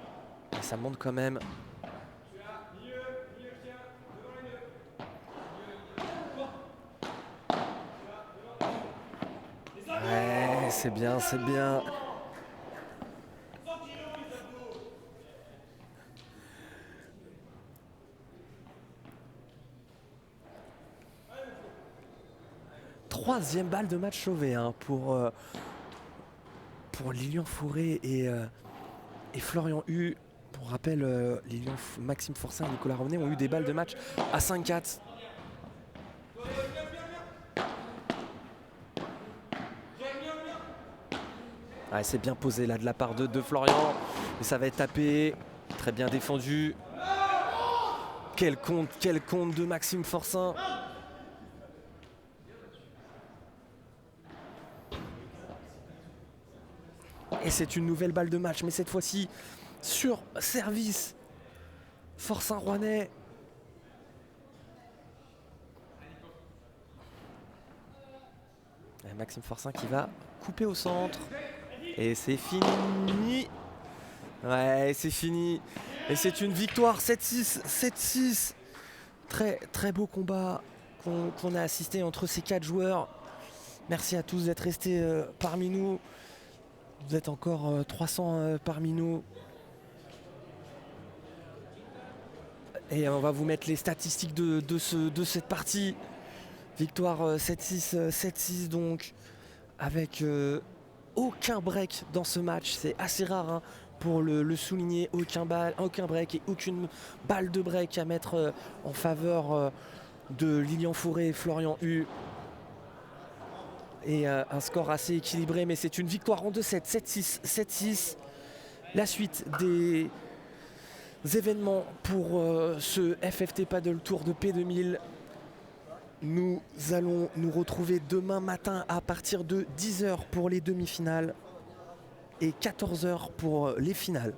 et ça monte quand même. Ouais, c'est bien, c'est bien. Troisième balle de match sauvée, hein, pour Lilian Fourré et Florian Hu. Pour rappel, Maxime Forçat et Nicolas Rouanet ont eu des balles de match à 5-4. Ouais, c'est bien posé là de la part de Florian. Et ça va être tapé. Très bien défendu. Quel compte de Maxime Forçat. Et c'est une nouvelle balle de match, mais cette fois-ci sur service. Forçat Rouanet. Et Maxime Forçat qui va couper au centre. Et c'est fini. Ouais, c'est fini. Et c'est une victoire 7-6, 7-6. Très beau combat qu'on a assisté entre ces 4 joueurs. Merci à tous d'être restés parmi nous. Vous êtes encore 300 parmi nous. Et on va vous mettre les statistiques de cette partie. Victoire 7-6, 7-6 donc, avec aucun break dans ce match. C'est assez rare, hein, pour le souligner. Aucun break et aucune balle de break à mettre en faveur de Lilian Fourré et Florian Hu. Et un score assez équilibré, mais c'est une victoire en 2-7, 7-6, 7-6. La suite des événements pour ce FFT Paddle Tour de P2000. Nous allons nous retrouver demain matin à partir de 10 h pour les demi-finales et 14 h pour les finales.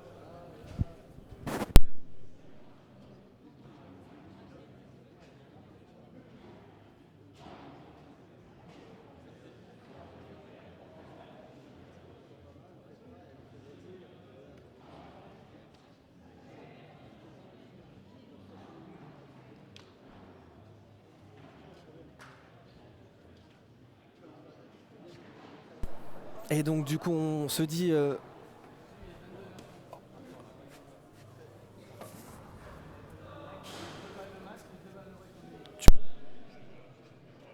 Et donc du coup on se dit